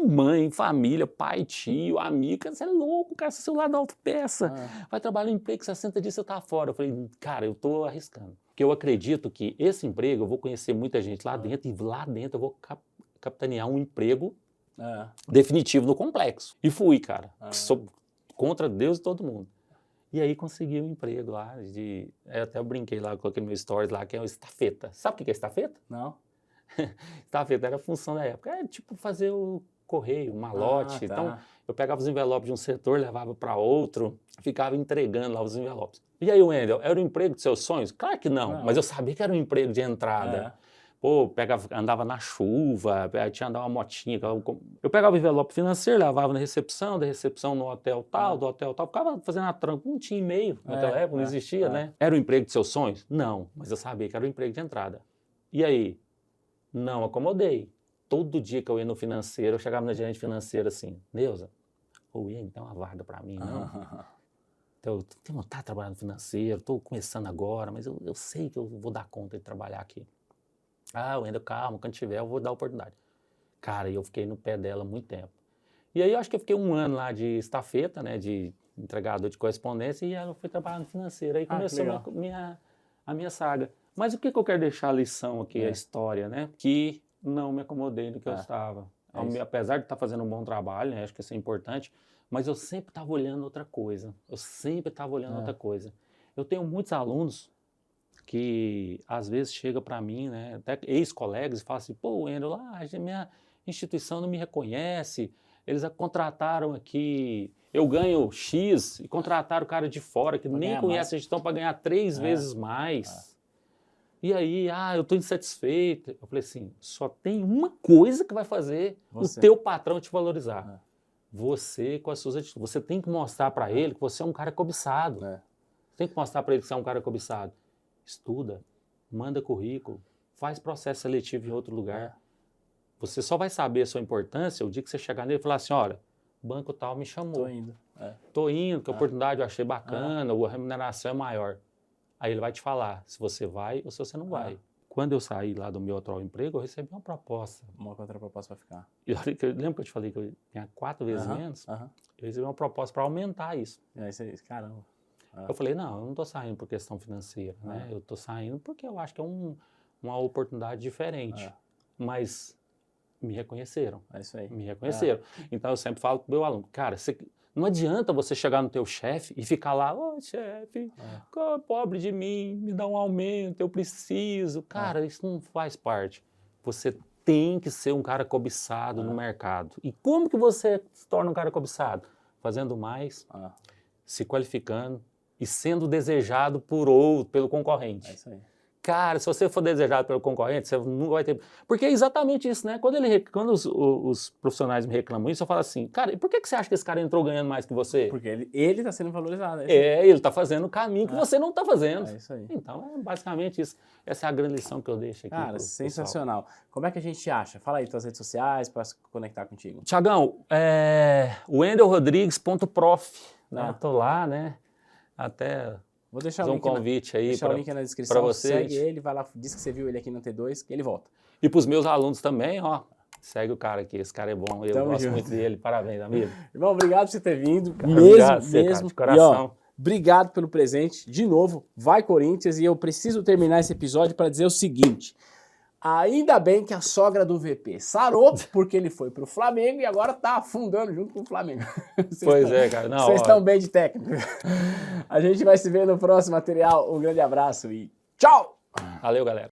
Mãe, família, pai, tio, amigo, cara, você é louco, cara, você é celular da autopeça, vai trabalhar no emprego, 60 dias você tá fora. Eu falei, cara, eu tô arriscando. Porque eu acredito que esse emprego, eu vou conhecer muita gente lá dentro, e lá dentro eu vou capitanear um emprego definitivo no complexo. E fui, cara, sou contra Deus e todo mundo. E aí consegui um emprego lá, até eu brinquei lá, coloquei no meu stories lá, que é o estafeta. Sabe o que é estafeta? Não. Estafeta era a função da época, tipo fazer o correio, malote. Então, eu pegava os envelopes de um setor, levava para outro, ficava entregando lá os envelopes. E aí, Wendel, era o emprego dos seus sonhos? Claro que não, mas eu sabia que era um emprego de entrada. Pô, andava na chuva, tinha andado uma motinha. Eu pegava o envelope financeiro, levava na recepção, da recepção no hotel tal, do hotel tal. Ficava fazendo a tranca, não tinha e-mail naquela época, não existia, né? Era o emprego dos seus sonhos? Não, mas eu sabia que era o emprego de entrada. E aí? Não acomodei. Todo dia que eu ia no financeiro, eu chegava na gerente financeira assim, Neuza, Ian, dá uma vaga para mim, não? Então, eu tenho vontade de trabalhar no financeiro, estou começando agora, mas eu sei que eu vou dar conta de trabalhar aqui. Eu ainda, calma, quando tiver eu vou dar a oportunidade. Cara, eu fiquei no pé dela muito tempo. E aí eu acho que eu fiquei 1 ano lá de estafeta, né, de entregador de correspondência, e eu fui trabalhar no financeiro. Aí começou a minha saga. Mas o que eu quero deixar a lição aqui, a história, né? Que não me acomodei no que eu estava. Apesar de estar fazendo um bom trabalho, né, acho que isso é importante, mas eu sempre estava olhando outra coisa. Eu tenho muitos alunos que às vezes chega para mim, né, até ex-colegas, e fala assim, pô, Wendel, lá a minha instituição não me reconhece, eles contrataram aqui, eu ganho X e contrataram o cara de fora que nem conhece a instituição para ganhar 3 vezes mais. E aí, eu estou insatisfeito. Eu falei assim, só tem uma coisa que vai fazer o teu patrão te valorizar. Você com as suas atitudes. Você tem que mostrar para ele que você é um cara cobiçado. Você tem que mostrar para ele que você é um cara cobiçado. Estuda, manda currículo, faz processo seletivo em outro lugar. Você só vai saber a sua importância o dia que você chegar nele e falar assim, olha, banco tal me chamou. Tô indo, que a oportunidade eu achei bacana, a remuneração é maior. Aí ele vai te falar se você vai ou se você não vai. Quando eu saí lá do meu atual emprego, eu recebi uma proposta. Uma contraproposta para ficar. Lembra que eu te falei que eu tinha 4 vezes menos? Eu recebi uma proposta para aumentar isso. Caramba. Eu falei, não, eu não estou saindo por questão financeira, né? Eu estou saindo porque eu acho que é uma oportunidade diferente. Mas me reconheceram. É isso aí. Me reconheceram. Então eu sempre falo para o meu aluno, cara, não adianta você chegar no teu chefe e ficar lá, chefe, pobre de mim, me dá um aumento, eu preciso. Cara, isso não faz parte. Você tem que ser um cara cobiçado no mercado. E como que você se torna um cara cobiçado? Fazendo mais, se qualificando e sendo desejado pelo concorrente. É isso aí. Cara, se você for desejado pelo concorrente, você não vai ter... Porque é exatamente isso, né? Quando os profissionais me reclamam isso, eu falo assim, cara, e por que você acha que esse cara entrou ganhando mais que você? Porque ele está sendo valorizado. Ele está fazendo o caminho que você não está fazendo. É isso aí. Então, é basicamente isso. Essa é a grande lição que eu deixo aqui. Cara, sensacional. Como é que a gente acha? Fala aí tuas redes sociais para se conectar contigo. Tiagão, wendelrodrigues.prof, né? Tô lá, né? Até... Vou deixar um convite aí o link na descrição. Você. Segue ele, vai lá, diz que você viu ele aqui no T2, que ele volta. E para os meus alunos também, segue o cara aqui, esse cara é bom, eu gosto muito dele, parabéns, amigo. Irmão, obrigado por você ter vindo, obrigado, mesmo. Cara, de coração. E, obrigado pelo presente, de novo, vai Corinthians, e eu preciso terminar esse episódio para dizer o seguinte, ainda bem que a sogra do VP sarou, porque ele foi pro Flamengo e agora tá afundando junto com o Flamengo. Cara. Vocês estão bem de técnico. A gente vai se ver no próximo material. Um grande abraço e tchau! Valeu, galera.